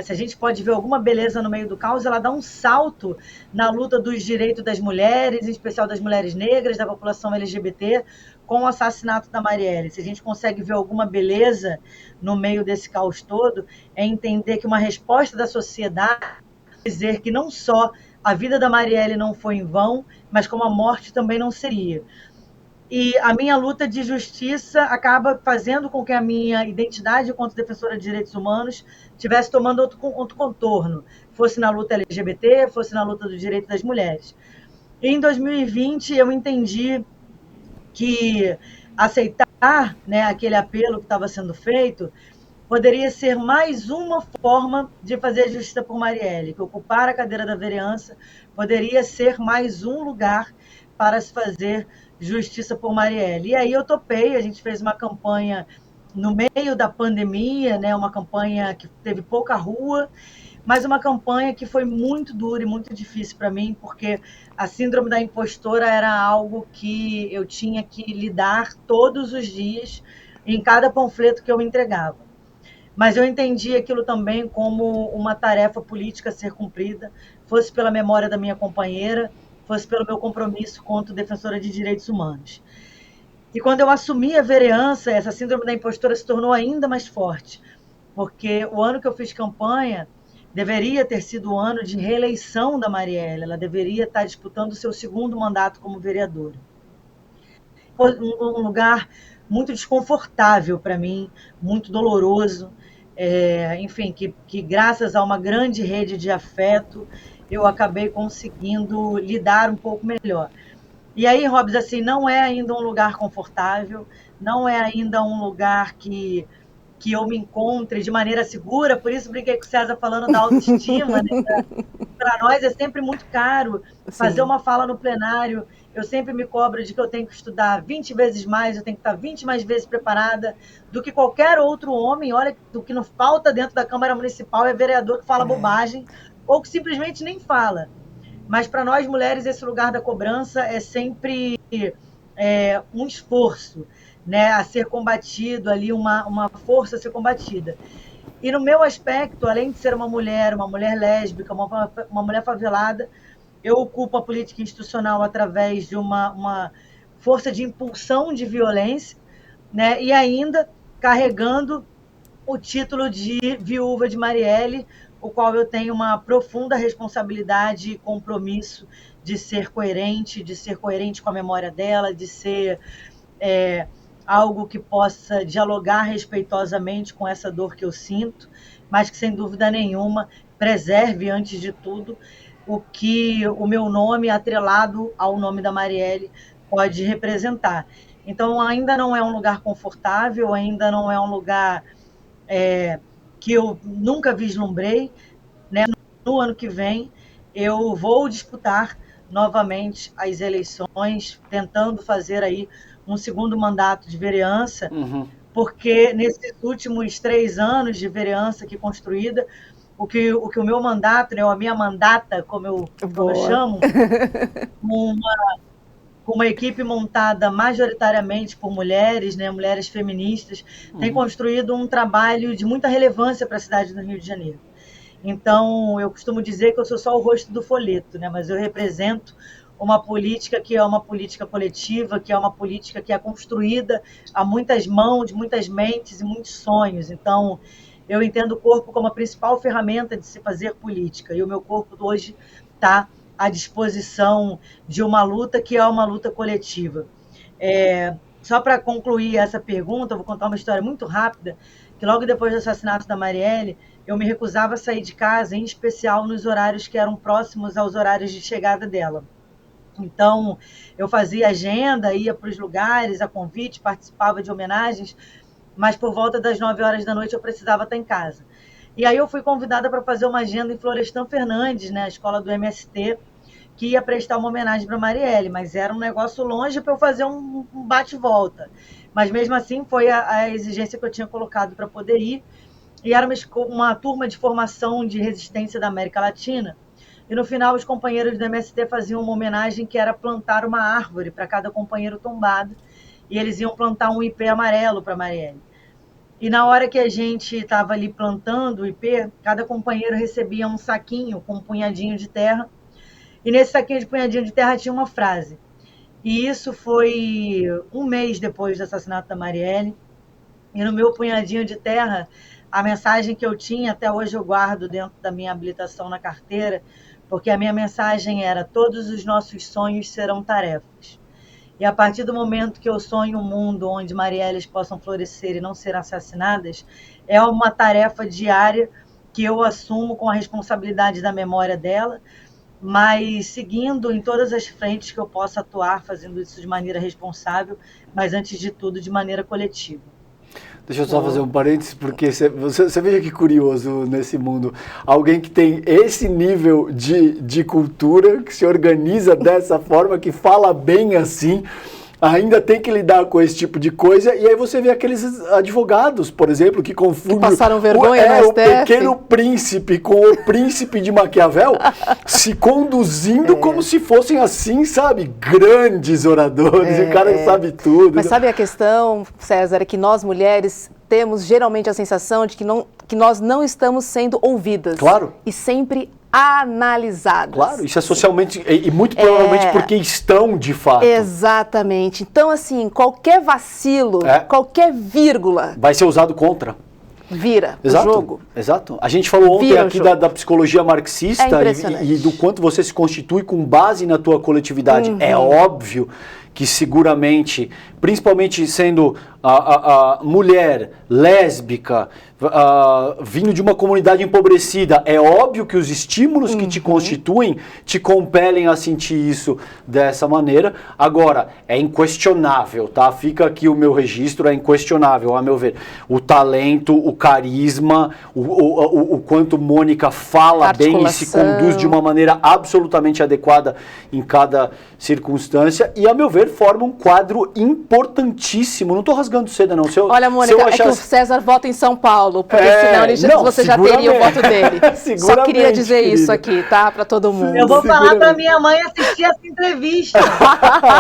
se a gente pode ver alguma beleza no meio do caos, ela dá um salto na luta dos direitos das mulheres, em especial das mulheres negras, da população LGBT, com o assassinato da Marielle. Se a gente consegue ver alguma beleza no meio desse caos todo, é entender que uma resposta da sociedade é dizer que não só a vida da Marielle não foi em vão, mas como a morte também não seria. E a minha luta de justiça acaba fazendo com que a minha identidade enquanto defensora de direitos humanos tivesse tomando outro contorno, fosse na luta LGBT, fosse na luta do direito das mulheres. E em 2020 eu entendi que aceitar, né, aquele apelo que estava sendo feito poderia ser mais uma forma de fazer justiça por Marielle, que ocupar a cadeira da vereança poderia ser mais um lugar para se fazer justiça por Marielle. E aí eu topei, a gente fez uma campanha no meio da pandemia, né, uma campanha que teve pouca rua, mas uma campanha que foi muito dura e muito difícil para mim, porque a síndrome da impostora era algo que eu tinha que lidar todos os dias em cada panfleto que eu entregava. Mas eu entendi aquilo também como uma tarefa política a ser cumprida, fosse pela memória da minha companheira, fosse pelo meu compromisso quanto defensora de direitos humanos. E quando eu assumi a vereança, essa síndrome da impostora se tornou ainda mais forte, porque o ano que eu fiz campanha deveria ter sido o ano de reeleição da Marielle, ela deveria estar disputando o seu segundo mandato como vereadora. Foi um lugar muito desconfortável para mim, muito doloroso, enfim, que graças a uma grande rede de afeto, eu acabei conseguindo lidar um pouco melhor. E aí, Robs, assim, não é ainda um lugar confortável, não é ainda um lugar que eu me encontre de maneira segura, por isso brinquei com o César falando da autoestima, né? Para nós é sempre muito caro fazer Sim. uma fala no plenário. Eu sempre me cobro de que eu tenho que estudar 20 vezes mais, eu tenho que estar 20 mais vezes preparada do que qualquer outro homem. Olha, do que não falta dentro da Câmara Municipal é vereador que fala bobagem ou que simplesmente nem fala. Mas para nós mulheres, esse lugar da cobrança é sempre um esforço, né, a ser combatido, ali uma força a ser combatida. E no meu aspecto, além de ser uma mulher lésbica, uma mulher favelada, eu ocupo a política institucional através de uma força de impulsão de violência, né? E ainda carregando o título de viúva de Marielle, o qual eu tenho uma profunda responsabilidade e compromisso de ser coerente com a memória dela, de ser algo que possa dialogar respeitosamente com essa dor que eu sinto, mas que, sem dúvida nenhuma, preserve, antes de tudo, o que o meu nome, atrelado ao nome da Marielle, pode representar. Então, ainda não é um lugar confortável, ainda não é um lugar que eu nunca vislumbrei, né? No ano que vem, eu vou disputar novamente as eleições, tentando fazer aí um segundo mandato de vereança, porque nesses últimos 3 anos de vereança aqui construída, o que o meu mandato, né, a minha mandata, como eu chamo, com uma equipe montada majoritariamente por mulheres, né, mulheres feministas, tem construído um trabalho de muita relevância para a cidade do Rio de Janeiro. Então, eu costumo dizer que eu sou só o rosto do folheto, né? Mas eu represento uma política que é uma política coletiva, que é uma política que é construída a muitas mãos, muitas mentes e muitos sonhos. Então, eu entendo o corpo como a principal ferramenta de se fazer política. E o meu corpo hoje está à disposição de uma luta que é uma luta coletiva. Só para concluir essa pergunta, eu vou contar uma história muito rápida, que logo depois do assassinato da Marielle, eu me recusava a sair de casa, em especial nos horários que eram próximos aos horários de chegada dela. Então, eu fazia agenda, ia para os lugares, a convite, participava de homenagens, mas por volta das 9 horas da noite eu precisava estar em casa. E aí eu fui convidada para fazer uma agenda em Florestan Fernandes, né, a escola do MST, que ia prestar uma homenagem para Marielle, mas era um negócio longe para eu fazer um bate-volta. Mas mesmo assim foi a exigência que eu tinha colocado para poder ir. E era uma turma de formação de resistência da América Latina. E no final os companheiros do MST faziam uma homenagem que era plantar uma árvore para cada companheiro tombado. E eles iam plantar um ipê amarelo para Marielle. E na hora que a gente estava ali plantando o IP, cada companheiro recebia um saquinho com um punhadinho de terra. E nesse saquinho de punhadinho de terra tinha uma frase. E isso foi um mês depois do assassinato da Marielle. E no meu punhadinho de terra, a mensagem que eu tinha, até hoje eu guardo dentro da minha habilitação na carteira, porque a minha mensagem era: todos os nossos sonhos serão tarefas. E a partir do momento que eu sonho um mundo onde Marielles possam florescer e não ser assassinadas, é uma tarefa diária que eu assumo com a responsabilidade da memória dela, mas seguindo em todas as frentes que eu possa atuar, fazendo isso de maneira responsável, mas antes de tudo de maneira coletiva. Deixa eu só fazer um parênteses, porque você veja que curioso nesse mundo. Alguém que tem esse nível de cultura, que se organiza dessa forma, que fala bem assim, ainda tem que lidar com esse tipo de coisa, e aí você vê aqueles advogados, por exemplo, que confundem passaram vergonha no o STF. Pequeno Príncipe com o Príncipe de Maquiavel, se conduzindo como se fossem assim, sabe, grandes oradores, e o cara sabe tudo. Mas sabe a questão, César, é que nós mulheres temos geralmente a sensação de que nós não estamos sendo ouvidas. Claro. E sempre analisadas. Claro, isso é socialmente, e muito provavelmente porque estão de fato. Exatamente. Então, assim, qualquer vacilo, qualquer vírgula... vai ser usado contra. Vira Exato, o jogo. Exato. A gente falou ontem aqui da psicologia marxista e do quanto você se constitui com base na tua coletividade. É óbvio que seguramente, principalmente sendo mulher, lésbica, vindo de uma comunidade empobrecida, é óbvio que os estímulos que te constituem te compelem a sentir isso dessa maneira. Agora, é inquestionável, tá? Fica aqui o meu registro, é inquestionável, a meu ver. O talento, o carisma, o quanto Mônica fala bem e se conduz de uma maneira absolutamente adequada em cada circunstância, e a meu ver forma um quadro importantíssimo. Não estou rasgando seda, não. Olha, Mônica, é que o César vota em São Paulo, porque senão você já teria o voto dele. Só queria dizer isso aqui, tá? Para todo mundo. Eu vou falar para minha mãe assistir essa entrevista.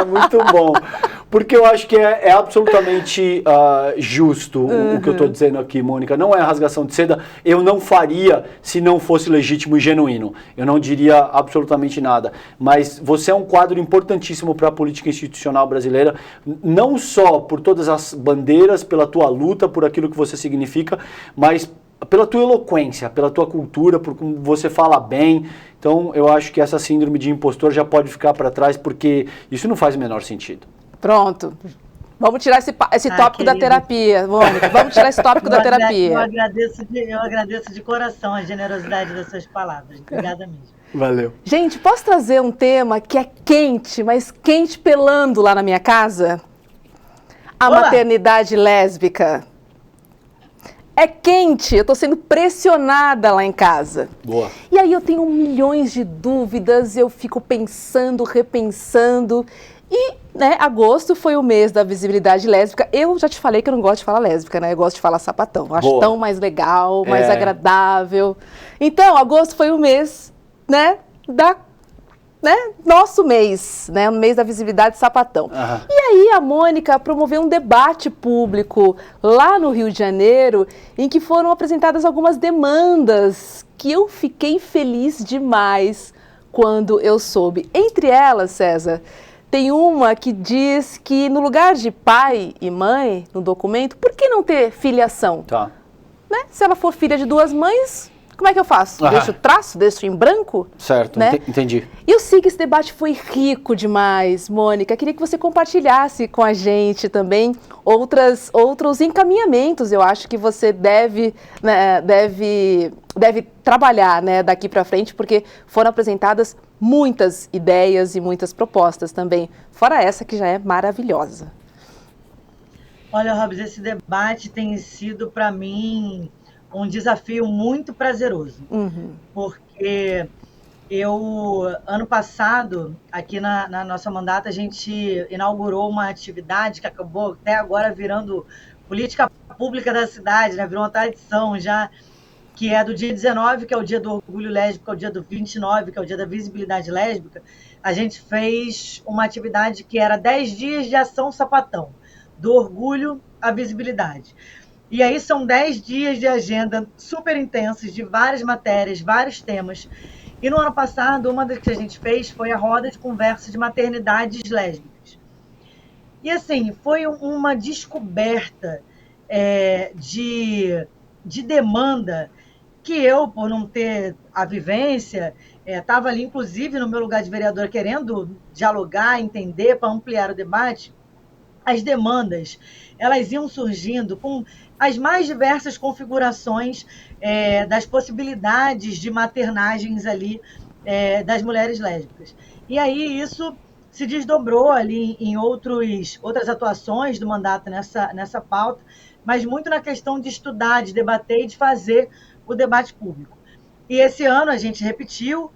Muito bom. Porque eu acho que é absolutamente justo o que eu estou dizendo aqui, Mônica. Não é rasgação de seda. Eu não faria se não fosse legítimo e genuíno. Eu não diria absolutamente nada. Mas você é um quadro importantíssimo para a política institucional brasileira, não só por todas as bandeiras, pela tua luta, por aquilo que você significa, mas pela tua eloquência, pela tua cultura, por como você fala bem. Então, eu acho que essa síndrome de impostor já pode ficar para trás, porque isso não faz o menor sentido. Pronto. Vamos tirar esse tópico da terapia, Mônica. Vamos tirar esse tópico da terapia. Eu agradeço de coração a generosidade das suas palavras. Obrigada mesmo. Valeu. Gente, posso trazer um tema que é quente, mas quente pelando lá na minha casa? A maternidade lésbica. É quente, eu estou sendo pressionada lá em casa. Boa. E aí eu tenho milhões de dúvidas, eu fico pensando, repensando. E, agosto foi o mês da visibilidade lésbica. Eu já te falei que eu não gosto de falar lésbica, né? Eu gosto de falar sapatão. Eu acho tão mais legal, mais agradável. Então, agosto foi o mês, nosso mês, o mês da visibilidade sapatão. E aí a Mônica promoveu um debate público lá no Rio de Janeiro, em que foram apresentadas algumas demandas que eu fiquei feliz demais quando eu soube. Entre elas, César, tem uma que diz que no lugar de pai e mãe no documento, por que não ter filiação? Tá. Se ela for filha de duas mães, como é que eu faço? Deixo o traço, deixo em branco? Certo, entendi. E eu sei que esse debate foi rico demais, Mônica. Queria que você compartilhasse com a gente também outros encaminhamentos. Eu acho que você deve trabalhar daqui para frente, porque foram apresentadas muitas ideias e muitas propostas também, fora essa que já é maravilhosa. Olha, Robs, esse debate tem sido para mim um desafio muito prazeroso, porque ano passado, aqui na nossa mandata, a gente inaugurou uma atividade que acabou até agora virando política pública da cidade, virou uma tradição já, que é do dia 19, que é o dia do orgulho lésbico, é o dia do 29, que é o dia da visibilidade lésbica. A gente fez uma atividade que era 10 dias de ação sapatão, do orgulho à visibilidade. E aí são 10 dias de agenda super intensos, de várias matérias, vários temas. E no ano passado, uma das que a gente fez foi a roda de conversa de maternidades lésbicas. E assim, foi uma descoberta de demanda que eu, por não ter a vivência, estava ali, inclusive, no meu lugar de vereadora, querendo dialogar, entender, para ampliar o debate. As demandas, elas iam surgindo com as mais diversas configurações das possibilidades de maternagens ali das mulheres lésbicas. E aí isso se desdobrou ali em outras atuações do mandato nessa pauta, mas muito na questão de estudar, de debater e de fazer o debate público. E esse ano a gente repetiu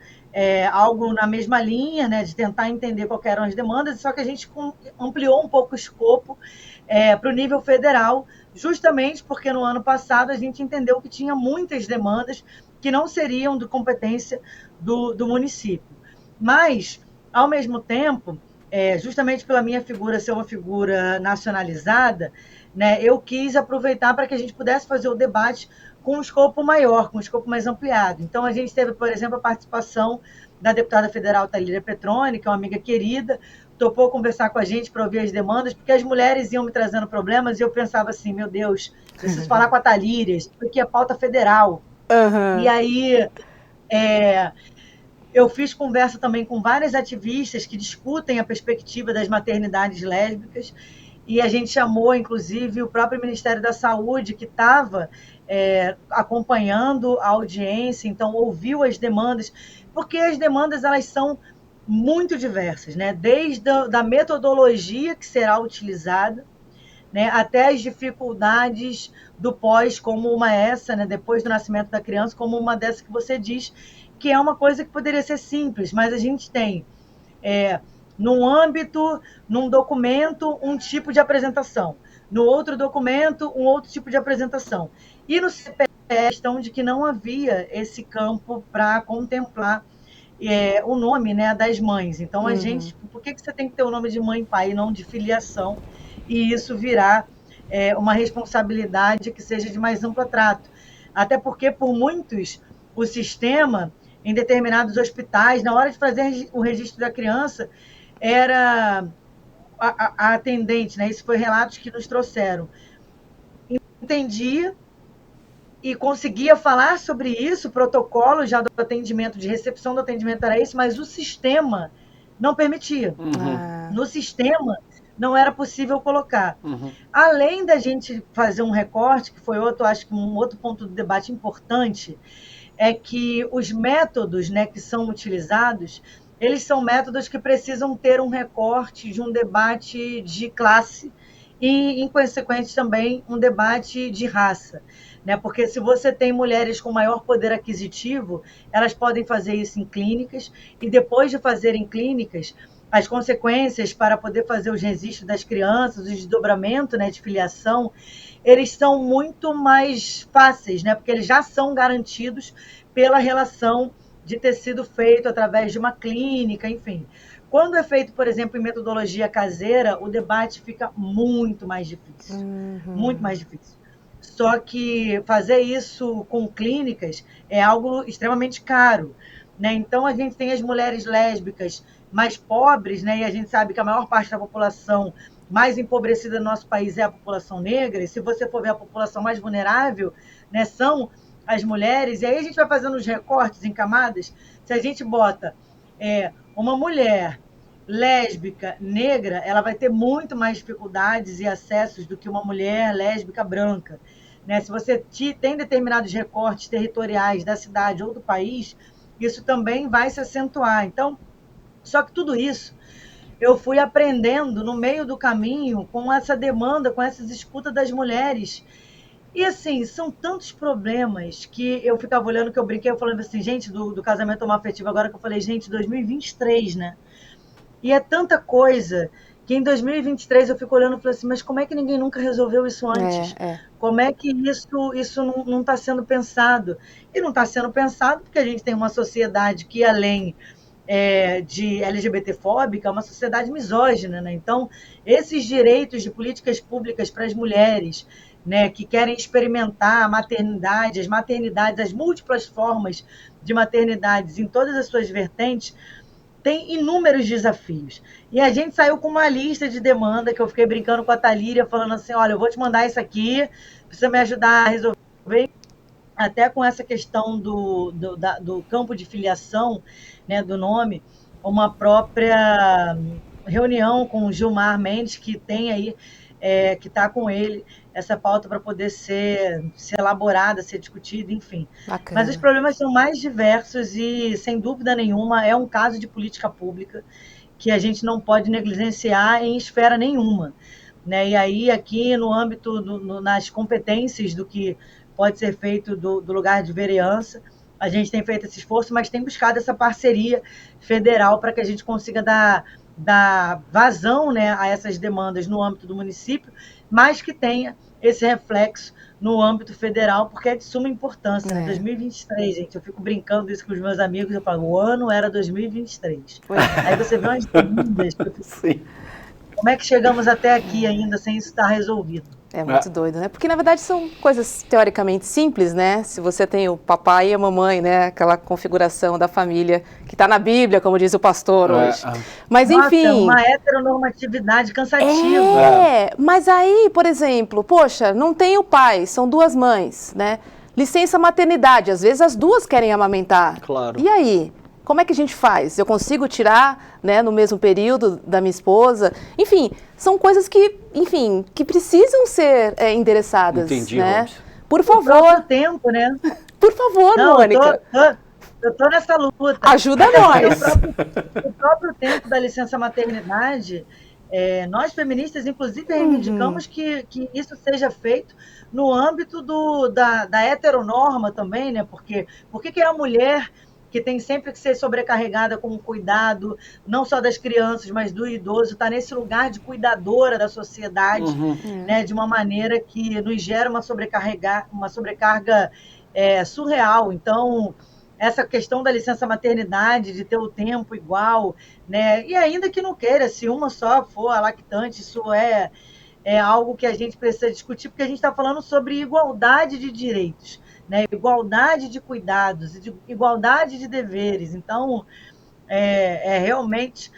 algo na mesma linha, né, de tentar entender quais eram as demandas, só que a gente ampliou um pouco o escopo para o nível federal, justamente porque no ano passado a gente entendeu que tinha muitas demandas que não seriam de competência do município. Mas, ao mesmo tempo, justamente pela minha figura ser uma figura nacionalizada, né, eu quis aproveitar para que a gente pudesse fazer o debate com um escopo maior, com um escopo mais ampliado. Então, a gente teve, por exemplo, a participação da deputada federal Thalíria Petroni, que é uma amiga querida, topou conversar com a gente para ouvir as demandas, porque as mulheres iam me trazendo problemas e eu pensava assim, meu Deus, preciso falar com a Thalíria, isso aqui é pauta federal. Uhum. E aí, eu fiz conversa também com várias ativistas que discutem a perspectiva das maternidades lésbicas, e a gente chamou, inclusive, o próprio Ministério da Saúde, que estava acompanhando a audiência, então ouviu as demandas, porque as demandas elas são muito diversas, né? Desde a metodologia que será utilizada, né, até as dificuldades do pós, como uma essa, né, depois do nascimento da criança, como uma dessa que você diz, que é uma coisa que poderia ser simples, mas a gente tem num âmbito, num documento, um tipo de apresentação. No outro documento, um outro tipo de apresentação. E no CPE, a questão de que não havia esse campo para contemplar o nome, né, das mães. Então, a gente, por que você tem que ter o nome de mãe e pai e não de filiação? E isso virar uma responsabilidade que seja de mais amplo trato. Até porque, por muitos, o sistema, em determinados hospitais, na hora de fazer o registro da criança, era a atendente, né? Isso foi relatos que nos trouxeram. Entendia e conseguia falar sobre isso, o protocolo já do atendimento, de recepção do atendimento era esse, mas o sistema não permitia. No sistema não era possível colocar. Além da gente fazer um recorte, que foi acho que um outro ponto do debate importante, é que os métodos, né, que são utilizados, eles são métodos que precisam ter um recorte de um debate de classe e, em consequência, também um debate de raça. Né? Porque se você tem mulheres com maior poder aquisitivo, elas podem fazer isso em clínicas, e depois de fazerem clínicas, as consequências para poder fazer os registros das crianças, o desdobramento, né, de filiação, eles são muito mais fáceis, né, porque eles já são garantidos pela relação de ter sido feito através de uma clínica, enfim. Quando é feito, por exemplo, em metodologia caseira, o debate fica muito mais difícil. Muito mais difícil. Só que fazer isso com clínicas é algo extremamente caro. Né? Então, a gente tem as mulheres lésbicas mais pobres, né? E a gente sabe que a maior parte da população mais empobrecida do nosso país é a população negra, e se você for ver a população mais vulnerável, né, são as mulheres, e aí a gente vai fazendo os recortes em camadas. Se a gente bota uma mulher lésbica negra, ela vai ter muito mais dificuldades e acessos do que uma mulher lésbica branca. Né? Se você tem determinados recortes territoriais da cidade ou do país, isso também vai se acentuar. Então, só que tudo isso eu fui aprendendo no meio do caminho com essa demanda, com essas escutas das mulheres. E assim, são tantos problemas que eu ficava olhando, que eu brinquei, eu falando assim, gente, do casamento homoafetivo, agora que eu falei, gente, 2023, né? E é tanta coisa que em 2023 eu fico olhando e falo assim, mas como é que ninguém nunca resolveu isso antes? Como é que isso não está sendo pensado? E não está sendo pensado porque a gente tem uma sociedade que, além de LGBT-fóbica, é uma sociedade misógina, né? Então, esses direitos de políticas públicas para as mulheres, né, que querem experimentar a maternidade, as maternidades, as múltiplas formas de maternidades em todas as suas vertentes, tem inúmeros desafios. E a gente saiu com uma lista de demanda, que eu fiquei brincando com a Thalíria, falando assim, olha, eu vou te mandar isso aqui, precisa me ajudar a resolver, até com essa questão do campo de filiação, né, do nome, uma própria reunião com o Gilmar Mendes, que tem aí, que está com ele, essa pauta para poder ser elaborada, ser discutida, enfim. Bacana. Mas os problemas são mais diversos e, sem dúvida nenhuma, é um caso de política pública que a gente não pode negligenciar em esfera nenhuma, né? E aí, aqui no âmbito, nas competências do que pode ser feito do lugar de vereança, a gente tem feito esse esforço, mas tem buscado essa parceria federal para que a gente consiga dar vazão, né, a essas demandas no âmbito do município, mas que tenha esse reflexo no âmbito federal, porque é de suma importância. Né? 2023, gente, eu fico brincando isso com os meus amigos, eu falo, o ano era 2023. Aí você vê umas dúvidas, Sim. como é que chegamos até aqui ainda sem isso estar resolvido? É muito doido, né? Porque, na verdade, são coisas teoricamente simples, né? Se você tem o papai e a mamãe, né? Aquela configuração da família que está na Bíblia, como diz o pastor hoje. Mas, enfim... uma heteronormatividade cansativa. Mas aí, por exemplo, poxa, não tem o pai, são duas mães, né? Licença maternidade, às vezes as duas querem amamentar. Claro. E aí? Como é que a gente faz? Eu consigo tirar, né, no mesmo período da minha esposa? Enfim, são coisas que, enfim, que precisam ser endereçadas. Entendi, né? Rose. Por favor. O próprio tempo, né? Por favor, Mônica. Eu tô nessa luta. Ajuda nós. O próprio tempo da licença maternidade, nós feministas, inclusive, reivindicamos que isso seja feito no âmbito da heteronorma também, né? Porque por que a mulher que tem sempre que ser sobrecarregada com o cuidado, não só das crianças, mas do idoso, está nesse lugar de cuidadora da sociedade, né, de uma maneira que nos gera uma sobrecarga surreal. Então, essa questão da licença maternidade, de ter o tempo igual, né, e ainda que não queira, se uma só for a lactante, isso é algo que a gente precisa discutir, porque a gente está falando sobre igualdade de direitos, né? Igualdade de cuidados, igualdade de deveres. Então, é realmente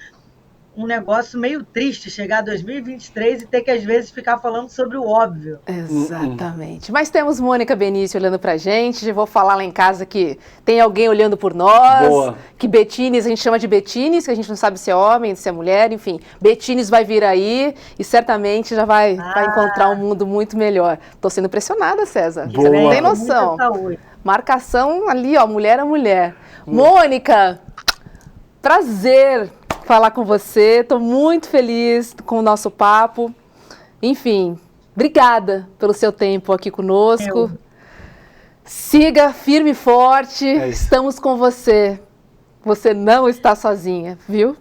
um negócio meio triste chegar a 2023 e ter que, às vezes, ficar falando sobre o óbvio. Exatamente. Mas temos Mônica Benício olhando pra gente. Vou falar lá em casa que tem alguém olhando por nós. Boa. Que Betines, a gente chama de Betines, que a gente não sabe se é homem, se é mulher, enfim. Betines vai vir aí e certamente já vai encontrar um mundo muito melhor. Tô sendo pressionada, César. Boa. Você não tem noção. Marcação ali, ó, mulher a mulher. Mônica, prazer falar com você, estou muito feliz com o nosso papo. Enfim, obrigada pelo seu tempo aqui conosco. Siga firme e forte, estamos com você. Você não está sozinha, viu?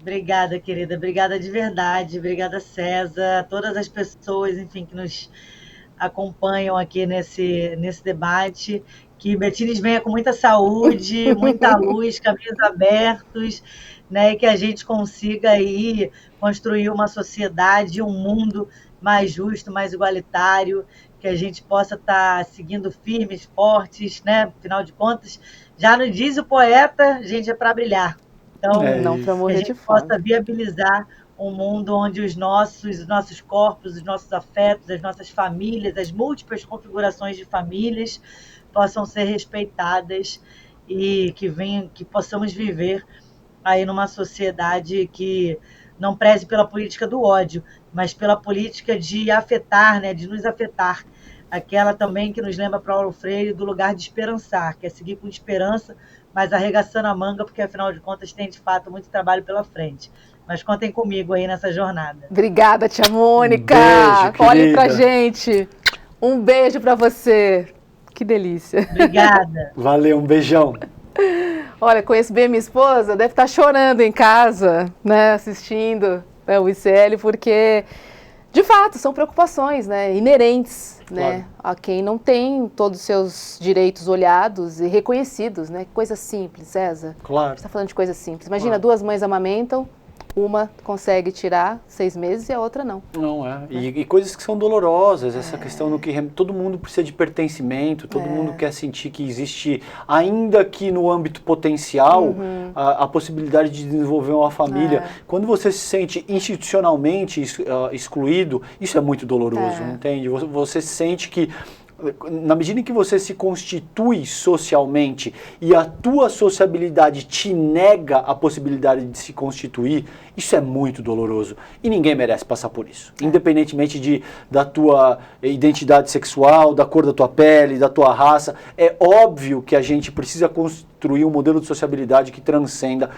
Obrigada, querida, obrigada de verdade, obrigada, César, todas as pessoas, enfim, que nos acompanham aqui nesse debate. Que Betines venha com muita saúde, muita luz, caminhos abertos, né, e que a gente consiga aí construir uma sociedade, um mundo mais justo, mais igualitário, que a gente possa estar seguindo firmes, fortes, né? Afinal de contas, já nos diz o poeta, a gente é para brilhar. Então, não para morrer que a gente de fome. possa viabilizar um mundo onde os nossos corpos, os nossos afetos, as nossas famílias, as múltiplas configurações de famílias possam ser respeitadas e que possamos viver aí numa sociedade que não preze pela política do ódio, mas pela política de afetar, né, de nos afetar. Aquela também que nos lembra Paulo Freire do lugar de esperançar, que é seguir com esperança, mas arregaçando a manga, porque afinal de contas tem de fato muito trabalho pela frente. Mas contem comigo aí nessa jornada. Obrigada, tia Mônica. Beijo, olhe pra gente. Um beijo pra você. Que delícia. Obrigada. Valeu, um beijão. Olha, conheço bem a minha esposa, deve estar chorando em casa, né, assistindo o ICL, porque, de fato, são preocupações, né, inerentes, Claro. né, a quem não tem todos os seus direitos olhados e reconhecidos, né, coisa simples, César. Claro. A gente está falando de coisas simples. Imagina, Claro. duas mães amamentam, Uma consegue tirar 6 meses e a outra não. Não, E coisas que são dolorosas, essa questão no que todo mundo precisa de pertencimento, todo mundo quer sentir que existe, ainda que no âmbito potencial, a possibilidade de desenvolver uma família. Quando você se sente institucionalmente excluído, isso é muito doloroso, entende? Você sente que na medida em que você se constitui socialmente e a tua sociabilidade te nega a possibilidade de se constituir, isso é muito doloroso. E ninguém merece passar por isso. Independentemente da tua identidade sexual, da cor da tua pele, da tua raça, é óbvio que a gente precisa construir um modelo de sociabilidade que transcenda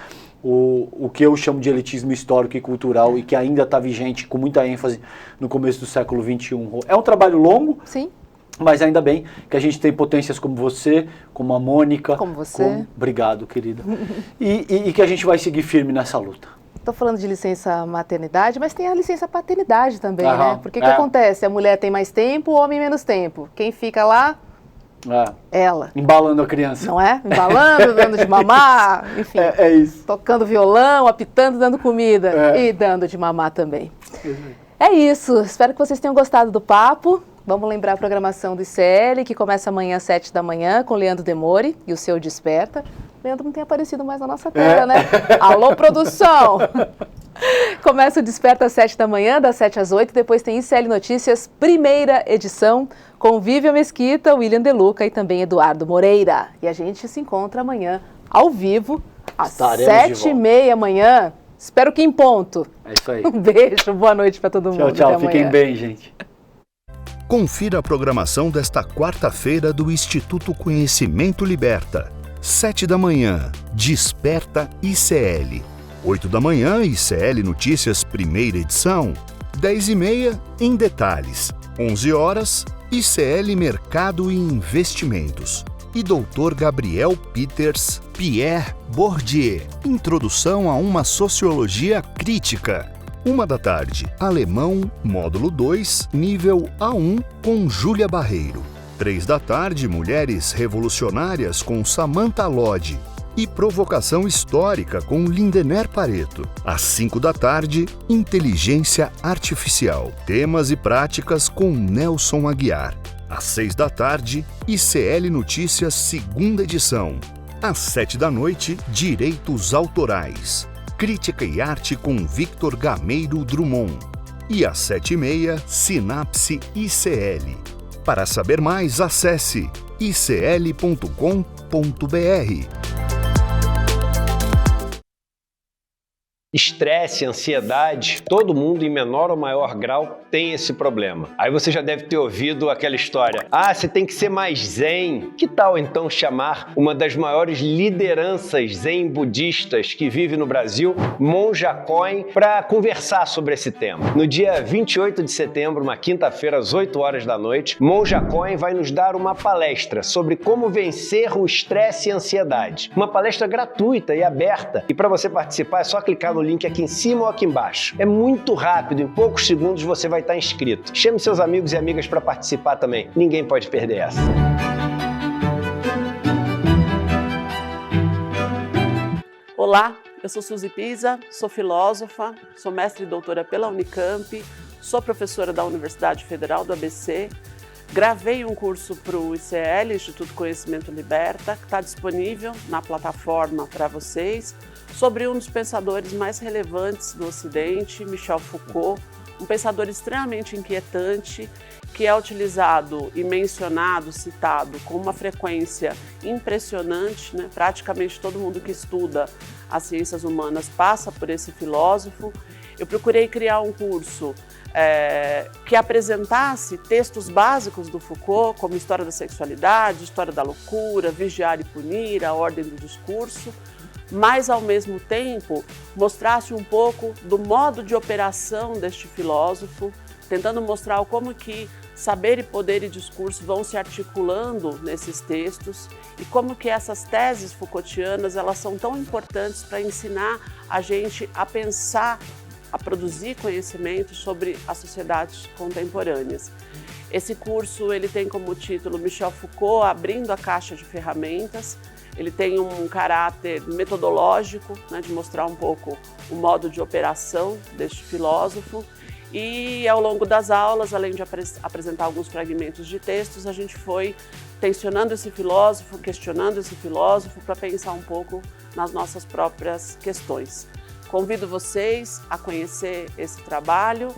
o que eu chamo de elitismo histórico e cultural e que ainda está vigente com muita ênfase no começo do século XXI. É um trabalho longo. Sim. Mas ainda bem que a gente tem potências como você, como a Mônica. Como você. Obrigado, querida. E que a gente vai seguir firme nessa luta. Estou falando de licença maternidade, mas tem a licença paternidade também, né? Porque o que acontece? A mulher tem mais tempo, o homem menos tempo. Quem fica lá? Ela. Embalando a criança. Não é? Embalando, dando de mamar, enfim. É isso. Tocando violão, apitando, dando comida e dando de mamar também. É isso. Espero que vocês tenham gostado do papo. Vamos lembrar a programação do ICL, que começa amanhã às 7 da manhã, com Leandro Demore e o seu Desperta. Leandro não tem aparecido mais na nossa tela, né? Alô, produção! Começa o Desperta às 7 da manhã, das 7 às 8, depois tem ICL Notícias, primeira edição, com Vivian Mesquita, William De Luca e também Eduardo Moreira. E a gente se encontra amanhã, ao vivo, às 7h30 amanhã. Espero que em ponto. É isso aí. Um beijo, boa noite para todo mundo. Tchau, fiquem bem, gente. Confira a programação desta quarta-feira do Instituto Conhecimento Liberta. 7 da manhã, Desperta ICL. 8 da manhã, ICL Notícias, primeira edição. 10h30, Em Detalhes. 11 horas, ICL Mercado e Investimentos. E Dr. Gabriel Peters, Pierre Bourdieu. Introdução a uma Sociologia Crítica. 1 da tarde, Alemão, Módulo 2, Nível A1, com Júlia Barreiro. 3 da tarde, Mulheres Revolucionárias, com Samantha Lodge. E Provocação Histórica, com Lindener Pareto. Às 5 da tarde, Inteligência Artificial. Temas e práticas, com Nelson Aguiar. Às 6 da tarde, ICL Notícias, segunda edição. Às 7 da noite, Direitos Autorais. Crítica e Arte com Victor Gameiro Drummond. E às 7h30, Sinapse ICL. Para saber mais, acesse icl.com.br. Estresse, ansiedade, todo mundo em menor ou maior grau tem esse problema. Aí você já deve ter ouvido aquela história: ah, você tem que ser mais zen. Que tal então chamar uma das maiores lideranças zen budistas que vive no Brasil, Monja Coen, para conversar sobre esse tema? No dia 28 de setembro, uma quinta-feira, às 8 horas da noite, Monja Coen vai nos dar uma palestra sobre como vencer o estresse e a ansiedade. Uma palestra gratuita e aberta. E para você participar é só clicar no link aqui em cima ou aqui embaixo. É muito rápido, em poucos segundos você vai estar inscrito. Chame seus amigos e amigas para participar também. Ninguém pode perder essa. Olá, eu sou Suzy Pisa, sou filósofa, sou mestre e doutora pela Unicamp, sou professora da Universidade Federal do ABC, gravei um curso para o ICL, Instituto Conhecimento Liberta, que está disponível na plataforma para vocês, sobre um dos pensadores mais relevantes do Ocidente, Michel Foucault, um pensador extremamente inquietante, que é utilizado e mencionado, citado com uma frequência impressionante, né? Praticamente todo mundo que estuda as ciências humanas passa por esse filósofo. Eu procurei criar um curso que apresentasse textos básicos do Foucault, como História da Sexualidade, História da Loucura, Vigiar e Punir, A Ordem do Discurso, mas ao mesmo tempo mostrasse um pouco do modo de operação deste filósofo, tentando mostrar como que saber e poder e discurso vão se articulando nesses textos e como que essas teses Foucaultianas elas são tão importantes para ensinar a gente a pensar, a produzir conhecimento sobre as sociedades contemporâneas. Esse curso ele tem como título Michel Foucault, Abrindo a Caixa de Ferramentas. Ele tem um caráter metodológico, né, de mostrar um pouco o modo de operação deste filósofo. E ao longo das aulas, além de apresentar alguns fragmentos de textos, a gente foi tensionando esse filósofo, questionando esse filósofo para pensar um pouco nas nossas próprias questões. Convido vocês a conhecer esse trabalho.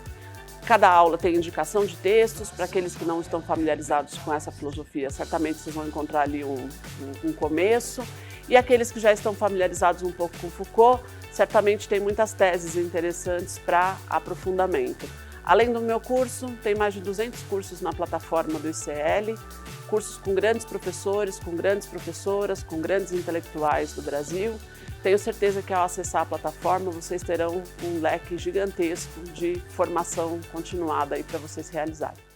Cada aula tem indicação de textos. Para aqueles que não estão familiarizados com essa filosofia, certamente vocês vão encontrar ali um começo. E aqueles que já estão familiarizados um pouco com Foucault, certamente tem muitas teses interessantes para aprofundamento. Além do meu curso, tem mais de 200 cursos na plataforma do ICL, cursos com grandes professores, com grandes professoras, com grandes intelectuais do Brasil. Tenho certeza que ao acessar a plataforma, vocês terão um leque gigantesco de formação continuada aí para vocês realizarem.